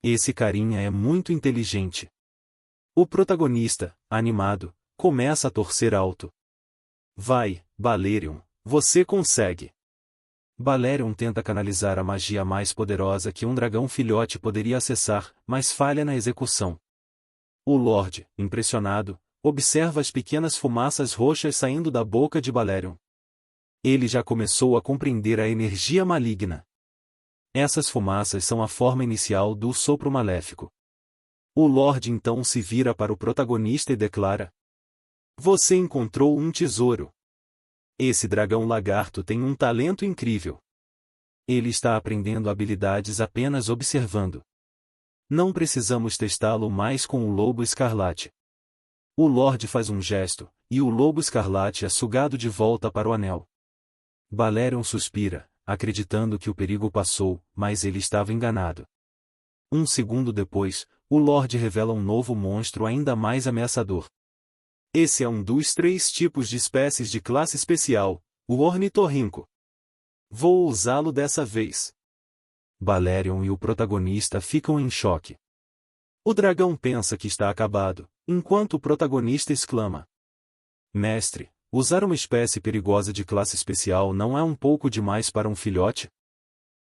"Esse carinha é muito inteligente." O protagonista, animado, começa a torcer alto. "Vai, Balerion, você consegue." Balerion tenta canalizar a magia mais poderosa que um dragão filhote poderia acessar, mas falha na execução. O Lorde, impressionado, observa as pequenas fumaças roxas saindo da boca de Balerion. Ele já começou a compreender a energia maligna. Essas fumaças são a forma inicial do sopro maléfico. O Lorde então se vira para o protagonista e declara: "Você encontrou um tesouro. Esse dragão lagarto tem um talento incrível. Ele está aprendendo habilidades apenas observando. Não precisamos testá-lo mais com o lobo escarlate." O Lorde faz um gesto, e o lobo escarlate é sugado de volta para o anel. Balerion suspira, acreditando que o perigo passou, mas ele estava enganado. Um segundo depois, o Lorde revela um novo monstro ainda mais ameaçador. Esse é um dos 3 tipos de espécies de classe especial, o ornitorrinco. Vou usá-lo dessa vez. Balerion e o protagonista ficam em choque. O dragão pensa que está acabado, enquanto o protagonista exclama: "Mestre, usar uma espécie perigosa de classe especial não é um pouco demais para um filhote?"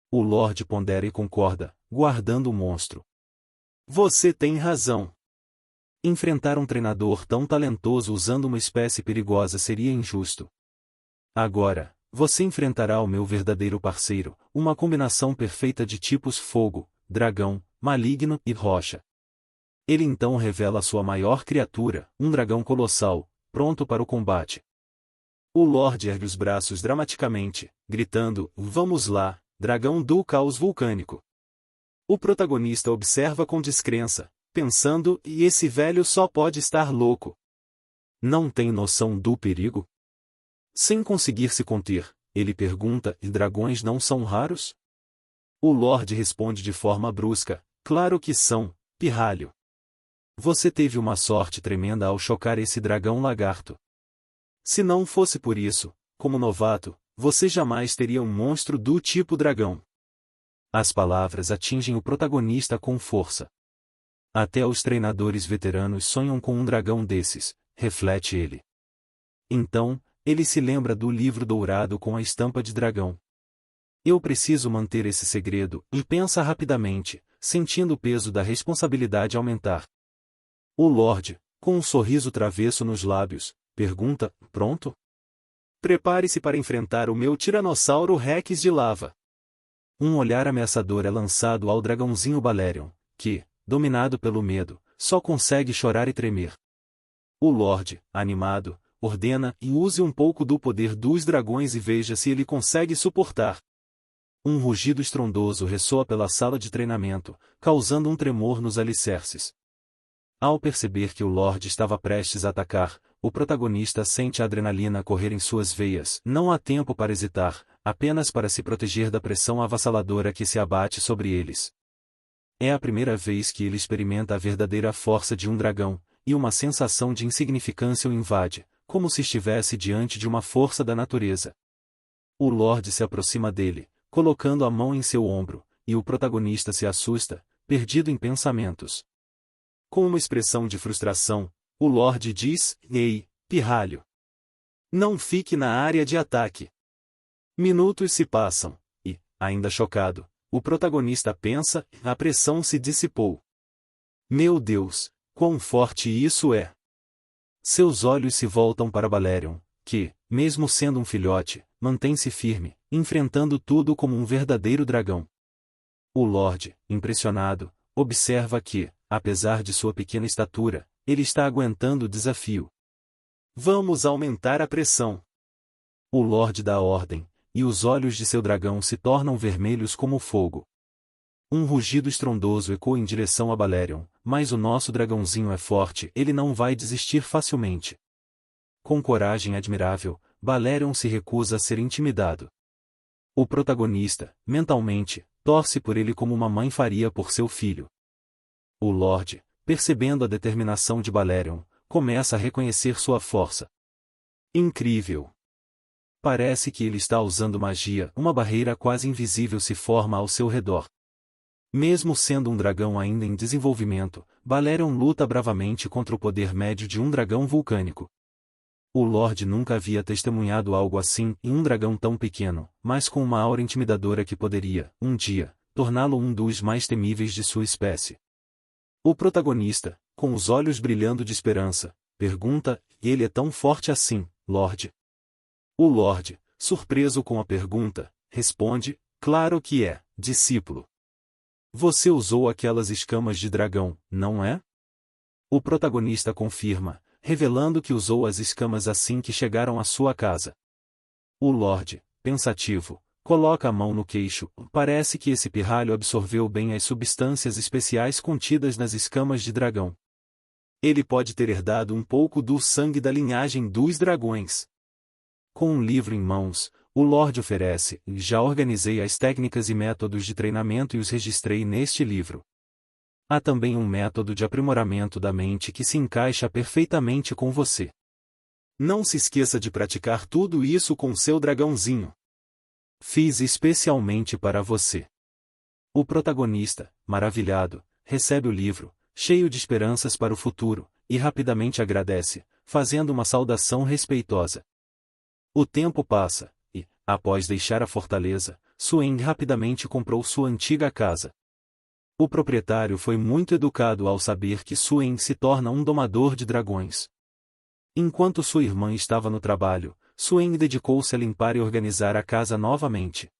O Lorde pondera e concorda, guardando o monstro. "Você tem razão. Enfrentar um treinador tão talentoso usando uma espécie perigosa seria injusto. Agora, você enfrentará o meu verdadeiro parceiro, uma combinação perfeita de tipos fogo, dragão, maligno e rocha." Ele então revela sua maior criatura, um dragão colossal, pronto para o combate. O Lorde ergue os braços dramaticamente, gritando: "Vamos lá, dragão do caos vulcânico." O protagonista observa com descrença, pensando: "E esse velho só pode estar louco. Não tem noção do perigo?" Sem conseguir se conter, ele pergunta: "E dragões não são raros?" O Lorde responde de forma brusca: "Claro que são, pirralho. Você teve uma sorte tremenda ao chocar esse dragão lagarto. Se não fosse por isso, como novato, você jamais teria um monstro do tipo dragão." As palavras atingem o protagonista com força. "Até os treinadores veteranos sonham com um dragão desses", reflete ele. Então, ele se lembra do livro dourado com a estampa de dragão. "Eu preciso manter esse segredo", e pensa rapidamente, sentindo o peso da responsabilidade aumentar. O Lorde, com um sorriso travesso nos lábios, pergunta: "Pronto? Prepare-se para enfrentar o meu Tiranossauro Rex de lava." Um olhar ameaçador é lançado ao dragãozinho Balerion, que, dominado pelo medo, só consegue chorar e tremer. O Lorde, animado, ordena e use um pouco do poder dos dragões e veja se ele consegue suportar. Um rugido estrondoso ressoa pela sala de treinamento, causando um tremor nos alicerces. Ao perceber que o Lorde estava prestes a atacar, o protagonista sente a adrenalina correr em suas veias. Não há tempo para hesitar, apenas para se proteger da pressão avassaladora que se abate sobre eles. É a primeira vez que ele experimenta a verdadeira força de um dragão, e uma sensação de insignificância o invade, como se estivesse diante de uma força da natureza. O Lorde se aproxima dele, colocando a mão em seu ombro, e o protagonista se assusta, perdido em pensamentos. Com uma expressão de frustração, o Lorde diz: "Ei, pirralho! Não fique na área de ataque." Minutos se passam, e, ainda chocado, o protagonista pensa: a pressão se dissipou. Meu Deus, quão forte isso é! Seus olhos se voltam para Balerion, que, mesmo sendo um filhote, mantém-se firme, enfrentando tudo como um verdadeiro dragão. O Lorde, impressionado, observa que, apesar de sua pequena estatura, ele está aguentando o desafio. Vamos aumentar a pressão. O Lorde dá ordem, e os olhos de seu dragão se tornam vermelhos como fogo. Um rugido estrondoso ecoa em direção a Balerion, mas o nosso dragãozinho é forte, ele não vai desistir facilmente. Com coragem admirável, Balerion se recusa a ser intimidado. O protagonista, mentalmente, torce por ele como uma mãe faria por seu filho. O Lorde, percebendo a determinação de Balerion, começa a reconhecer sua força. Incrível! Parece que ele está usando magia, uma barreira quase invisível se forma ao seu redor. Mesmo sendo um dragão ainda em desenvolvimento, Balerion luta bravamente contra o poder médio de um dragão vulcânico. O Lorde nunca havia testemunhado algo assim em um dragão tão pequeno, mas com uma aura intimidadora que poderia, um dia, torná-lo um dos mais temíveis de sua espécie. O protagonista, com os olhos brilhando de esperança, pergunta: "Ele é tão forte assim, Lorde?" O Lorde, surpreso com a pergunta, responde: "Claro que é, discípulo. Você usou aquelas escamas de dragão, não é?" O protagonista confirma, revelando que usou as escamas assim que chegaram à sua casa. O Lorde, pensativo, coloca a mão no queixo. Parece que esse pirralho absorveu bem as substâncias especiais contidas nas escamas de dragão. Ele pode ter herdado um pouco do sangue da linhagem dos dragões. Com um livro em mãos, o Lorde oferece: "Já organizei as técnicas e métodos de treinamento e os registrei neste livro. Há também um método de aprimoramento da mente que se encaixa perfeitamente com você. Não se esqueça de praticar tudo isso com seu dragãozinho. Fiz especialmente para você." O protagonista, maravilhado, recebe o livro, cheio de esperanças para o futuro, e rapidamente agradece, fazendo uma saudação respeitosa. O tempo passa, e, após deixar a fortaleza, Suen rapidamente comprou sua antiga casa. O proprietário foi muito educado ao saber que Suen se torna um domador de dragões. Enquanto sua irmã estava no trabalho, Suen dedicou-se a limpar e organizar a casa novamente.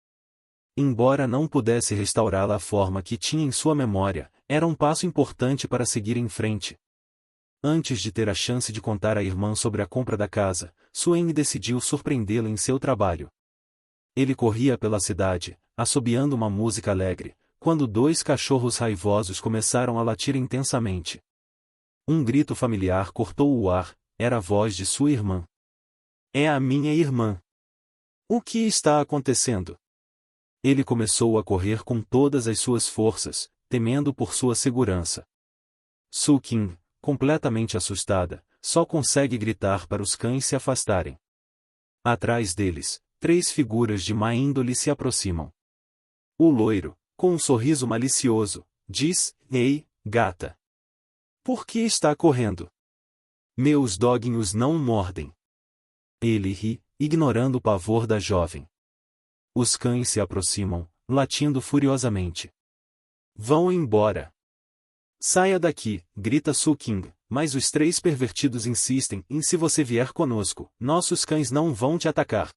Embora não pudesse restaurá-la à forma que tinha em sua memória, era um passo importante para seguir em frente. Antes de ter a chance de contar à irmã sobre a compra da casa, Suen decidiu surpreendê-la em seu trabalho. Ele corria pela cidade, assobiando uma música alegre, quando dois cachorros raivosos começaram a latir intensamente. Um grito familiar cortou o ar, era a voz de sua irmã. "É a minha irmã. O que está acontecendo?" Ele começou a correr com todas as suas forças, temendo por sua segurança. Sukin, completamente assustada, só consegue gritar para os cães se afastarem. Atrás deles, 3 figuras de má índole se aproximam. O loiro, com um sorriso malicioso, diz: "Ei, gata. Por que está correndo? Meus doguinhos não mordem." Ele ri, ignorando o pavor da jovem. Os cães se aproximam, latindo furiosamente. "Vão embora. Saia daqui", grita Suking, mas os 3 pervertidos insistem: "Se você vier conosco, nossos cães não vão te atacar."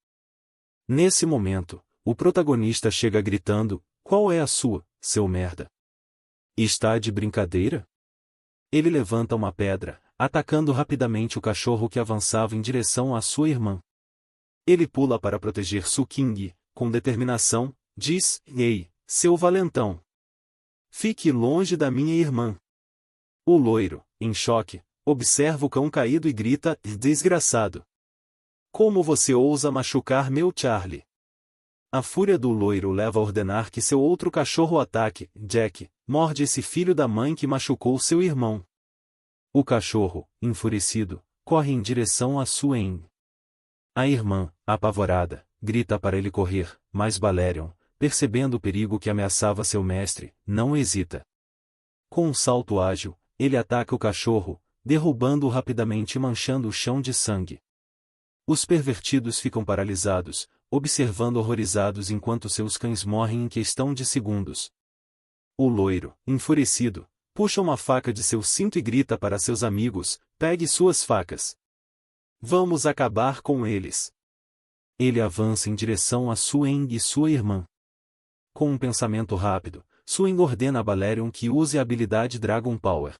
Nesse momento, o protagonista chega gritando: "Qual é a sua, seu merda? Está de brincadeira? Ele levanta uma pedra, atacando rapidamente o cachorro que avançava em direção à sua irmã. Ele pula para proteger Su King, com determinação, diz: "Ei, seu valentão! Fique longe da minha irmã." O loiro, em choque, observa o cão caído e grita: "Desgraçado! Como você ousa machucar meu Charlie?" A fúria do loiro leva a ordenar que seu outro cachorro ataque. Jack morde esse filho da mãe que machucou seu irmão. O cachorro, enfurecido, corre em direção a Suen. A irmã, apavorada, grita para ele correr, mas Balerion, percebendo o perigo que ameaçava seu mestre, não hesita. Com um salto ágil, ele ataca o cachorro, derrubando-o rapidamente e manchando o chão de sangue. Os pervertidos ficam paralisados, observando horrorizados enquanto seus cães morrem em questão de segundos. O loiro, enfurecido, puxa uma faca de seu cinto e grita para seus amigos: "Pegue suas facas. Vamos acabar com eles." Ele avança em direção a Suen e sua irmã. Com um pensamento rápido, Suen ordena a Balerion que use a habilidade Dragon Power.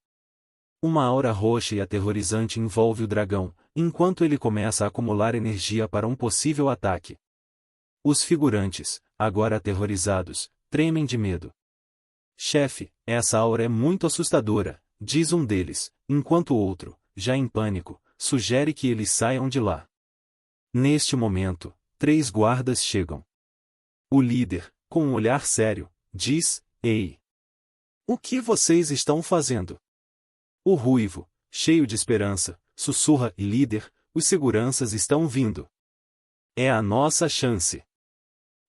Uma aura roxa e aterrorizante envolve o dragão, enquanto ele começa a acumular energia para um possível ataque. Os figurantes, agora aterrorizados, tremem de medo. "Chefe, essa aura é muito assustadora", diz um deles, enquanto o outro, já em pânico, sugere que eles saiam de lá. Neste momento, 3 guardas chegam. O líder, com um olhar sério, diz: "Ei! O que vocês estão fazendo?" O ruivo, cheio de esperança, sussurra: "Líder, os seguranças estão vindo. É a nossa chance.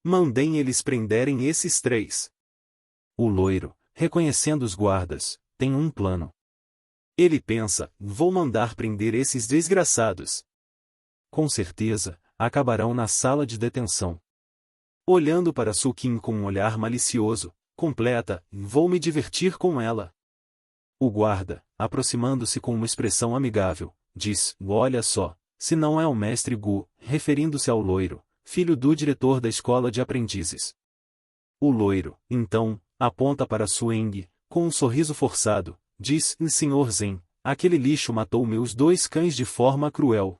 Mandem eles prenderem esses 3. O loiro, reconhecendo os guardas, tem um plano. Ele pensa: "Vou mandar prender esses desgraçados. Com certeza, acabarão na sala de detenção." Olhando para Sukin com um olhar malicioso, completa: "Vou me divertir com ela." O guarda, aproximando-se com uma expressão amigável, diz: "Olha só, se não é o mestre Gu", referindo-se ao loiro, filho do diretor da escola de aprendizes. O loiro, então, aponta para Sueng, com um sorriso forçado, diz: "Senhor Zen, aquele lixo matou meus 2 cães de forma cruel.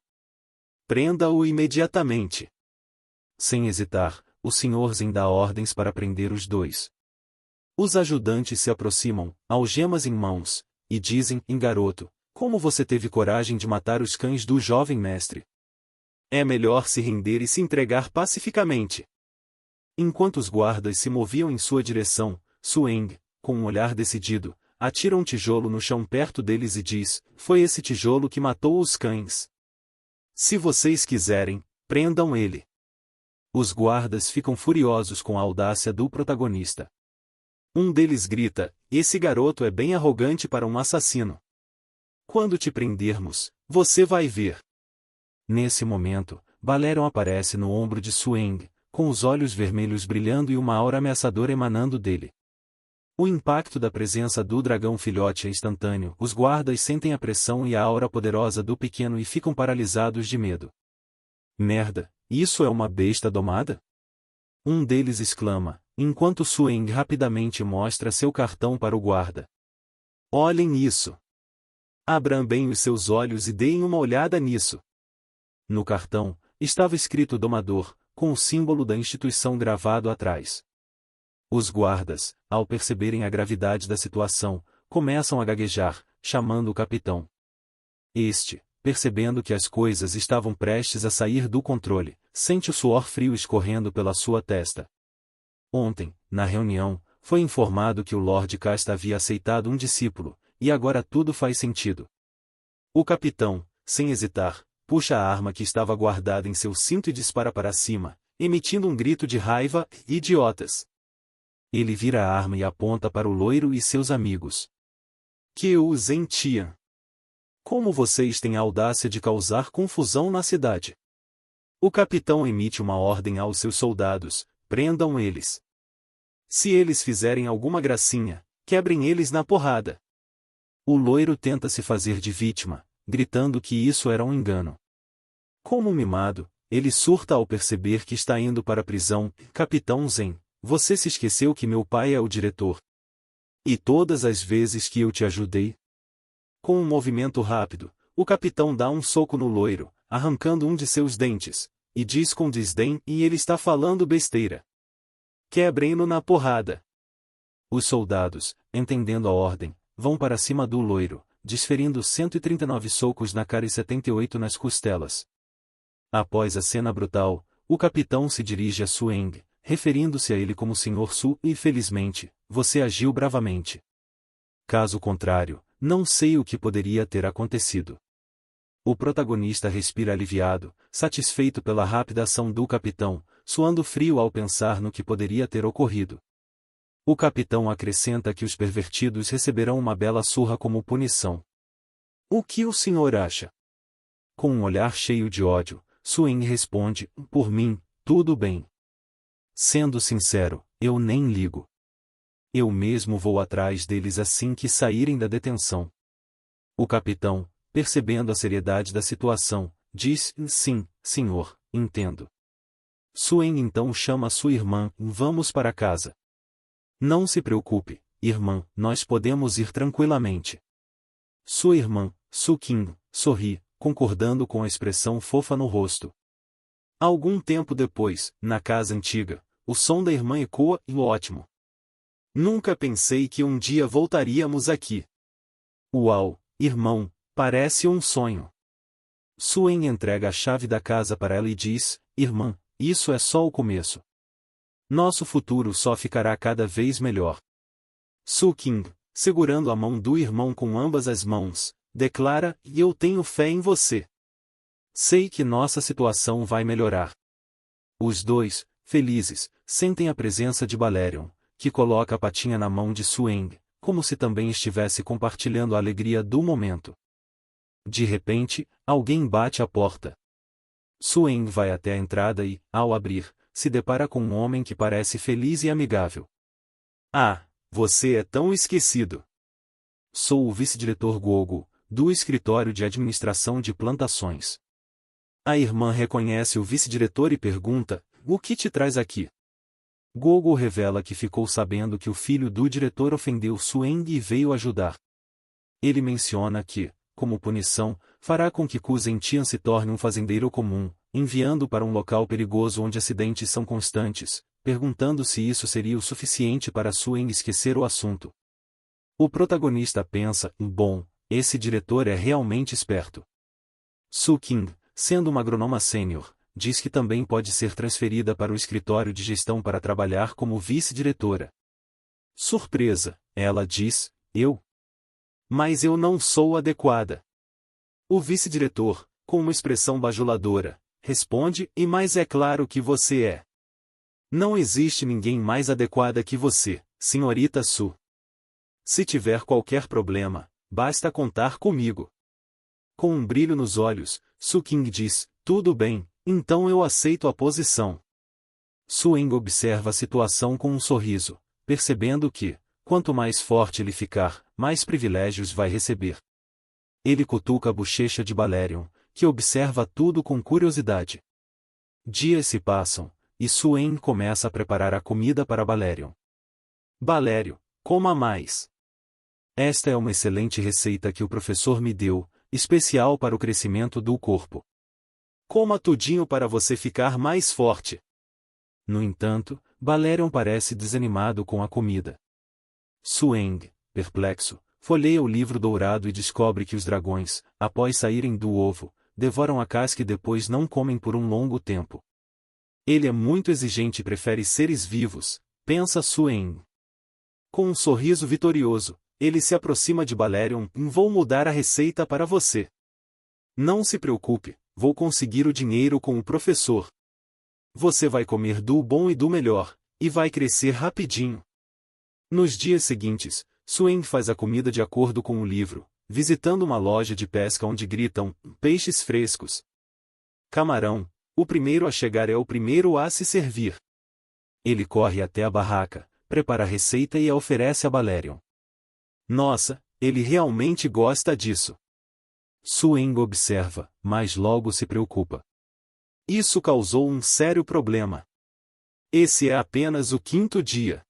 Prenda-o imediatamente." Sem hesitar, o Sr. Zen dá ordens para prender os 2. Os ajudantes se aproximam, algemas em mãos, e dizem: "Garoto, como você teve coragem de matar os cães do jovem mestre? É melhor se render e se entregar pacificamente." Enquanto os guardas se moviam em sua direção, Sueng, com um olhar decidido, atira um tijolo no chão perto deles e diz: "Foi esse tijolo que matou os cães. Se vocês quiserem, prendam ele." Os guardas ficam furiosos com a audácia do protagonista. Um deles grita: "Esse garoto é bem arrogante para um assassino. Quando te prendermos, você vai ver." Nesse momento, Balerion aparece no ombro de Sueng, com os olhos vermelhos brilhando e uma aura ameaçadora emanando dele. O impacto da presença do dragão filhote é instantâneo, os guardas sentem a pressão e a aura poderosa do pequeno e ficam paralisados de medo. "Merda, isso é uma besta domada?" Um deles exclama, enquanto Sueng rapidamente mostra seu cartão para o guarda. "Olhem isso! Abram bem os seus olhos e deem uma olhada nisso." No cartão, estava escrito Domador, com o símbolo da instituição gravado atrás. Os guardas, ao perceberem a gravidade da situação, começam a gaguejar, chamando o capitão. Este, percebendo que as coisas estavam prestes a sair do controle, sente o suor frio escorrendo pela sua testa. Ontem, na reunião, foi informado que o Lord Casta havia aceitado um discípulo, e agora tudo faz sentido. O capitão, sem hesitar, puxa a arma que estava guardada em seu cinto e dispara para cima, emitindo um grito de raiva: "Idiotas!" Ele vira a arma e aponta para o loiro e seus amigos. "Que os entiam! Como vocês têm a audácia de causar confusão na cidade?" O capitão emite uma ordem aos seus soldados: "Prendam eles. Se eles fizerem alguma gracinha, quebrem eles na porrada." O loiro tenta se fazer de vítima, gritando que isso era um engano. Como mimado, ele surta ao perceber que está indo para a prisão. "Capitão Zen, você se esqueceu que meu pai é o diretor. E todas as vezes que eu te ajudei, Com um movimento rápido, o capitão dá um soco no loiro, arrancando um de seus dentes, e diz com desdém: "E ele está falando besteira. Quebrem-no na porrada." Os soldados, entendendo a ordem, vão para cima do loiro, desferindo 139 socos na cara e 78 nas costelas. Após a cena brutal, o capitão se dirige a Sueng, referindo-se a ele como Sr. Su, e felizmente, você agiu bravamente. Caso contrário, não sei o que poderia ter acontecido. O protagonista respira aliviado, satisfeito pela rápida ação do capitão, suando frio ao pensar no que poderia ter ocorrido. O capitão acrescenta que os pervertidos receberão uma bela surra como punição. O que o senhor acha? Com um olhar cheio de ódio, Sueng responde: por mim, tudo bem. Sendo sincero, eu nem ligo. Eu mesmo vou atrás deles assim que saírem da detenção. O capitão, percebendo a seriedade da situação, diz: sim, senhor, entendo. Sueng então chama sua irmã: vamos para casa. Não se preocupe, irmã, nós podemos ir tranquilamente. Sua irmã, Su Qing, sorri, concordando com a expressão fofa no rosto. Algum tempo depois, na casa antiga, o som da irmã ecoa: ótimo. Nunca pensei que um dia voltaríamos aqui. Uau, irmão, parece um sonho. Sueng entrega a chave da casa para ela e diz: irmã, isso é só o começo. Nosso futuro só ficará cada vez melhor. Su Qing, segurando a mão do irmão com ambas as mãos, declara: eu tenho fé em você. Sei que nossa situação vai melhorar. Os dois, felizes, sentem a presença de Balerion, que coloca a patinha na mão de Sueng, como se também estivesse compartilhando a alegria do momento. De repente, alguém bate à porta. Sueng vai até a entrada e, ao abrir, se depara com um homem que parece feliz e amigável. Ah, você é tão esquecido. Sou o vice-diretor Gogo, do escritório de administração de plantações. A irmã reconhece o vice-diretor e pergunta: o que te traz aqui? Gogo revela que ficou sabendo que o filho do diretor ofendeu Sueng e veio ajudar. Ele menciona que, como punição, fará com que Ku Zentian se torne um fazendeiro comum, enviando para um local perigoso onde acidentes são constantes, perguntando se isso seria o suficiente para Sueng esquecer o assunto. O protagonista pensa: bom, esse diretor é realmente esperto. Su Qing, sendo uma agrônoma sênior, diz que também pode ser transferida para o escritório de gestão para trabalhar como vice-diretora. Surpresa, ela diz: eu? Mas eu não sou adequada. O vice-diretor, com uma expressão bajuladora, responde: mas é claro que você é. Não existe ninguém mais adequada que você, senhorita Su. Se tiver qualquer problema, basta contar comigo. Com um brilho nos olhos, Su Qing diz: tudo bem, então eu aceito a posição. Sueng observa a situação com um sorriso, percebendo que, quanto mais forte ele ficar, mais privilégios vai receber. Ele cutuca a bochecha de Balerion, que observa tudo com curiosidade. Dias se passam, e Sueng começa a preparar a comida para Balerion. Balério, coma mais. Esta é uma excelente receita que o professor me deu, especial para o crescimento do corpo. Coma tudinho para você ficar mais forte. No entanto, Balerion parece desanimado com a comida. Sueng, perplexo, folheia o livro dourado e descobre que os dragões, após saírem do ovo, devoram a casca e depois não comem por um longo tempo. Ele é muito exigente e prefere seres vivos, pensa Sueng. Com um sorriso vitorioso, ele se aproxima de Balerion: vou mudar a receita para você. Não se preocupe, vou conseguir o dinheiro com o professor. Você vai comer do bom e do melhor, e vai crescer rapidinho. Nos dias seguintes, Sueng faz a comida de acordo com o livro, visitando uma loja de pesca onde gritam: peixes frescos. Camarão, o primeiro a chegar é o primeiro a se servir. Ele corre até a barraca, prepara a receita e a oferece a Balerion. Nossa, ele realmente gosta disso. Sueng observa, mas logo se preocupa. Isso causou um sério problema. Esse é apenas o 5º dia.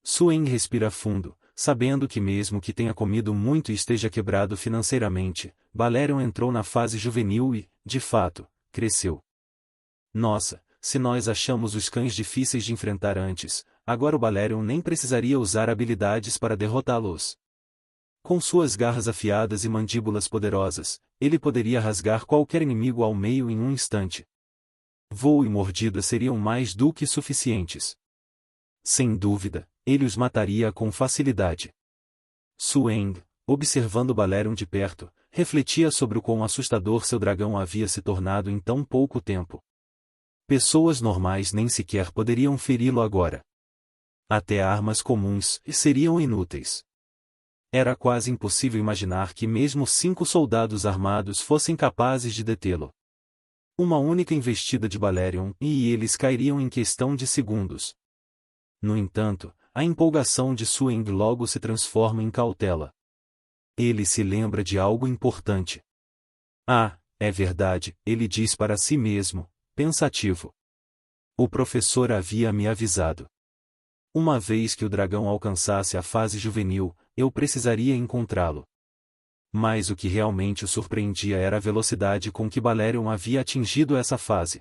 Sueng respira fundo, sabendo que mesmo que tenha comido muito e esteja quebrado financeiramente, Balerion entrou na fase juvenil e, de fato, cresceu. Nossa, se nós achamos os cães difíceis de enfrentar antes, agora o Balerion nem precisaria usar habilidades para derrotá-los. Com suas garras afiadas e mandíbulas poderosas, ele poderia rasgar qualquer inimigo ao meio em um instante. Voo e mordida seriam mais do que suficientes. Sem dúvida, ele os mataria com facilidade. Sueng, observando Balerion de perto, refletia sobre o quão assustador seu dragão havia se tornado em tão pouco tempo. Pessoas normais nem sequer poderiam feri-lo agora. Até armas comuns seriam inúteis. Era quase impossível imaginar que mesmo 5 soldados armados fossem capazes de detê-lo. Uma única investida de Balerion e eles cairiam em questão de segundos. No entanto, a empolgação de Sueng logo se transforma em cautela. Ele se lembra de algo importante. Ah, é verdade, ele diz para si mesmo, pensativo. O professor havia me avisado. Uma vez que o dragão alcançasse a fase juvenil, eu precisaria encontrá-lo. Mas o que realmente o surpreendia era a velocidade com que Balerion havia atingido essa fase.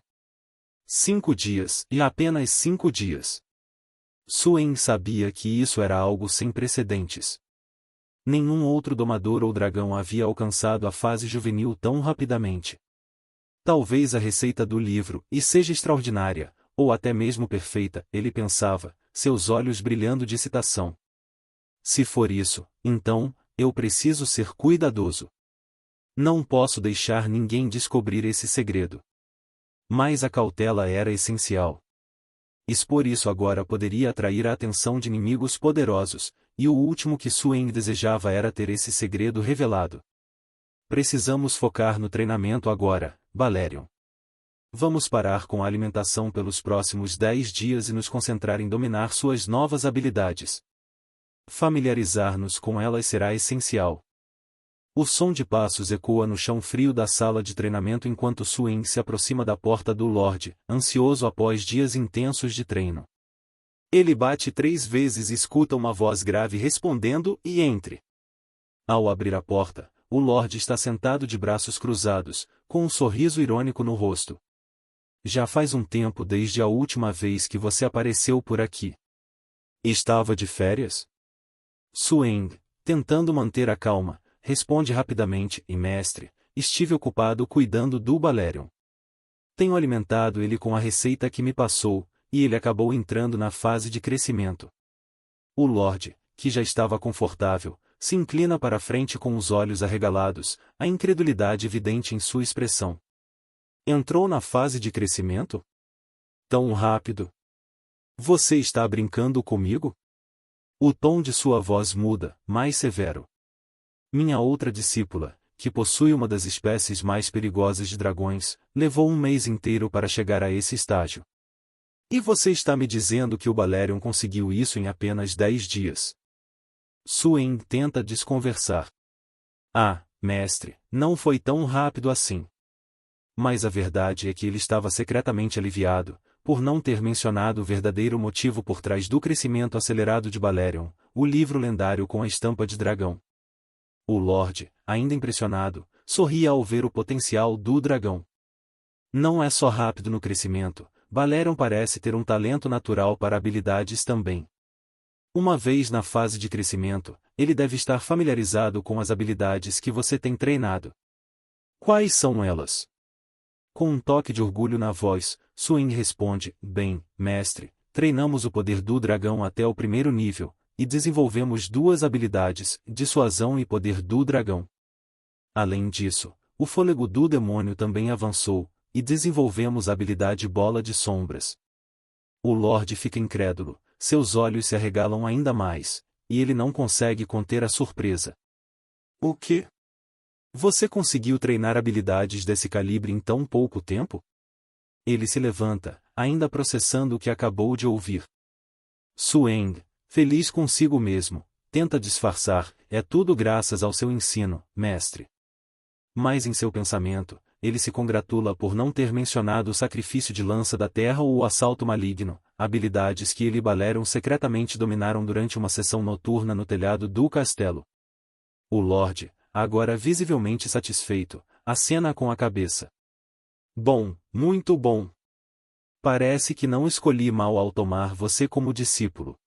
5 dias, e apenas 5 dias. Sueng sabia que isso era algo sem precedentes. Nenhum outro domador ou dragão havia alcançado a fase juvenil tão rapidamente. Talvez a receita do livro seja extraordinária, ou até mesmo perfeita, ele pensava, seus olhos brilhando de excitação. Se for isso, então, eu preciso ser cuidadoso. Não posso deixar ninguém descobrir esse segredo. Mas a cautela era essencial. Expor isso agora poderia atrair a atenção de inimigos poderosos, e o último que Sueng desejava era ter esse segredo revelado. Precisamos focar no treinamento agora, Balerion. Vamos parar com a alimentação pelos próximos 10 dias e nos concentrar em dominar suas novas habilidades. Familiarizar-nos com elas será essencial. O som de passos ecoa no chão frio da sala de treinamento enquanto Sueng se aproxima da porta do Lorde, ansioso após dias intensos de treino. Ele bate 3 vezes e escuta uma voz grave respondendo e entre. Ao abrir a porta, o Lorde está sentado de braços cruzados, com um sorriso irônico no rosto. Já faz um tempo desde a última vez que você apareceu por aqui. Estava de férias? Sueng, tentando manter a calma, responde rapidamente, e mestre, estive ocupado cuidando do Balerion. Tenho alimentado ele com a receita que me passou, e ele acabou entrando na fase de crescimento. O Lorde, que já estava confortável, se inclina para a frente com os olhos arregalados, a incredulidade evidente em sua expressão. Entrou na fase de crescimento? Tão rápido? Você está brincando comigo? O tom de sua voz muda, mais severo. Minha outra discípula, que possui uma das espécies mais perigosas de dragões, levou um mês inteiro para chegar a esse estágio. E você está me dizendo que o Balerion conseguiu isso em apenas 10 dias. Sueng tenta desconversar. Ah, mestre, não foi tão rápido assim. Mas a verdade é que ele estava secretamente aliviado, por não ter mencionado o verdadeiro motivo por trás do crescimento acelerado de Balerion, o livro lendário com a estampa de dragão. O Lorde, ainda impressionado, sorria ao ver o potencial do dragão. Não é só rápido no crescimento, Balerion parece ter um talento natural para habilidades também. Uma vez na fase de crescimento, ele deve estar familiarizado com as habilidades que você tem treinado. Quais são elas? Com um toque de orgulho na voz, Sueng responde, bem, mestre, treinamos o poder do dragão até o 1º nível, e desenvolvemos 2 habilidades, dissuasão e poder do dragão. Além disso, o fôlego do demônio também avançou, e desenvolvemos a habilidade bola de sombras. O Lorde fica incrédulo, seus olhos se arregalam ainda mais, e ele não consegue conter a surpresa. O quê? Você conseguiu treinar habilidades desse calibre em tão pouco tempo? Ele se levanta, ainda processando o que acabou de ouvir. Sueng, feliz consigo mesmo, tenta disfarçar, é tudo graças ao seu ensino, mestre. Mas em seu pensamento, ele se congratula por não ter mencionado o sacrifício de lança da terra ou o assalto maligno, habilidades que ele e Balerion secretamente dominaram durante uma sessão noturna no telhado do castelo. O Lorde, agora visivelmente satisfeito, acena com a cabeça. Bom, muito bom. Parece que não escolhi mal ao tomar você como discípulo.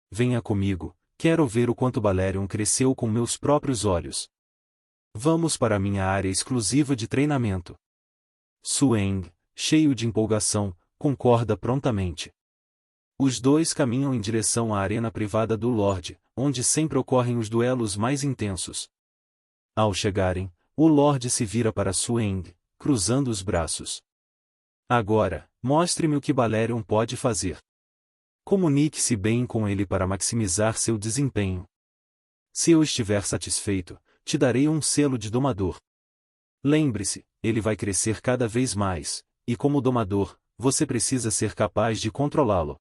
Venha comigo, quero ver o quanto Balerion cresceu com meus próprios olhos. Vamos para minha área exclusiva de treinamento. Sueng, cheio de empolgação, concorda prontamente. Os dois caminham em direção à arena privada do Lorde, onde sempre ocorrem os duelos mais intensos. Ao chegarem, o Lorde se vira para Sueng, cruzando os braços. Agora, mostre-me o que Balerion pode fazer. Comunique-se bem com ele para maximizar seu desempenho. Se eu estiver satisfeito, te darei um selo de domador. Lembre-se, ele vai crescer cada vez mais, e como domador, você precisa ser capaz de controlá-lo.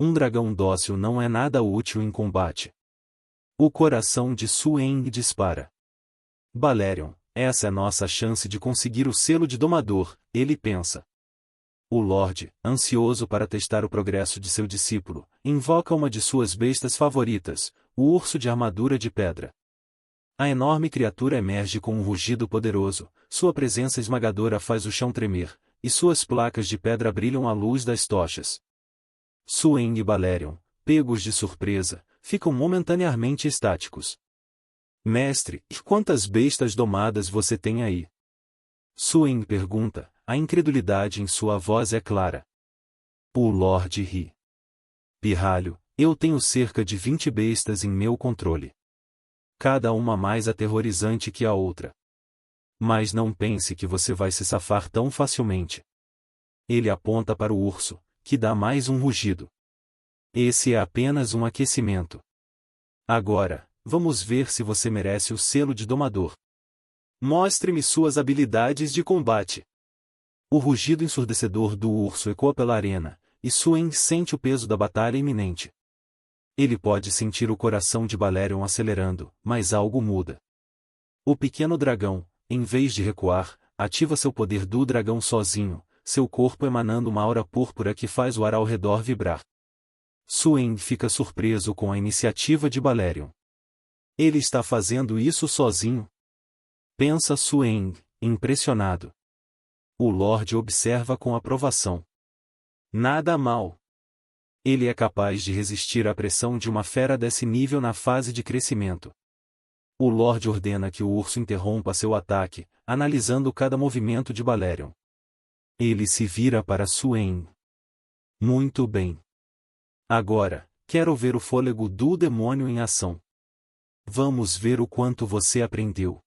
Um dragão dócil não é nada útil em combate. O coração de Sueng dispara. Balerion, essa é nossa chance de conseguir o selo de domador, ele pensa. O Lorde, ansioso para testar o progresso de seu discípulo, invoca uma de suas bestas favoritas, o urso de armadura de pedra. A enorme criatura emerge com um rugido poderoso, sua presença esmagadora faz o chão tremer, e suas placas de pedra brilham à luz das tochas. Sueng e Balerion, pegos de surpresa, ficam momentaneamente estáticos. Mestre, quantas bestas domadas você tem aí? Sueng pergunta, a incredulidade em sua voz é clara. O Lorde ri. Pirralho, eu tenho cerca de 20 bestas em meu controle. Cada uma mais aterrorizante que a outra. Mas não pense que você vai se safar tão facilmente. Ele aponta para o urso, que dá mais um rugido. Esse é apenas um aquecimento. Agora, vamos ver se você merece o selo de domador. Mostre-me suas habilidades de combate. O rugido ensurdecedor do urso ecoa pela arena, e Sueng sente o peso da batalha iminente. Ele pode sentir o coração de Balerion acelerando, mas algo muda. O pequeno dragão, em vez de recuar, ativa seu poder do dragão sozinho, seu corpo emanando uma aura púrpura que faz o ar ao redor vibrar. Sueng fica surpreso com a iniciativa de Balerion. Ele está fazendo isso sozinho? Pensa Sueng, impressionado. O Lorde observa com aprovação. Nada mal. Ele é capaz de resistir à pressão de uma fera desse nível na fase de crescimento. O Lorde ordena que o urso interrompa seu ataque, analisando cada movimento de Balerion. Ele se vira para Sueng. Muito bem. Agora, quero ver o fôlego do demônio em ação. Vamos ver o quanto você aprendeu.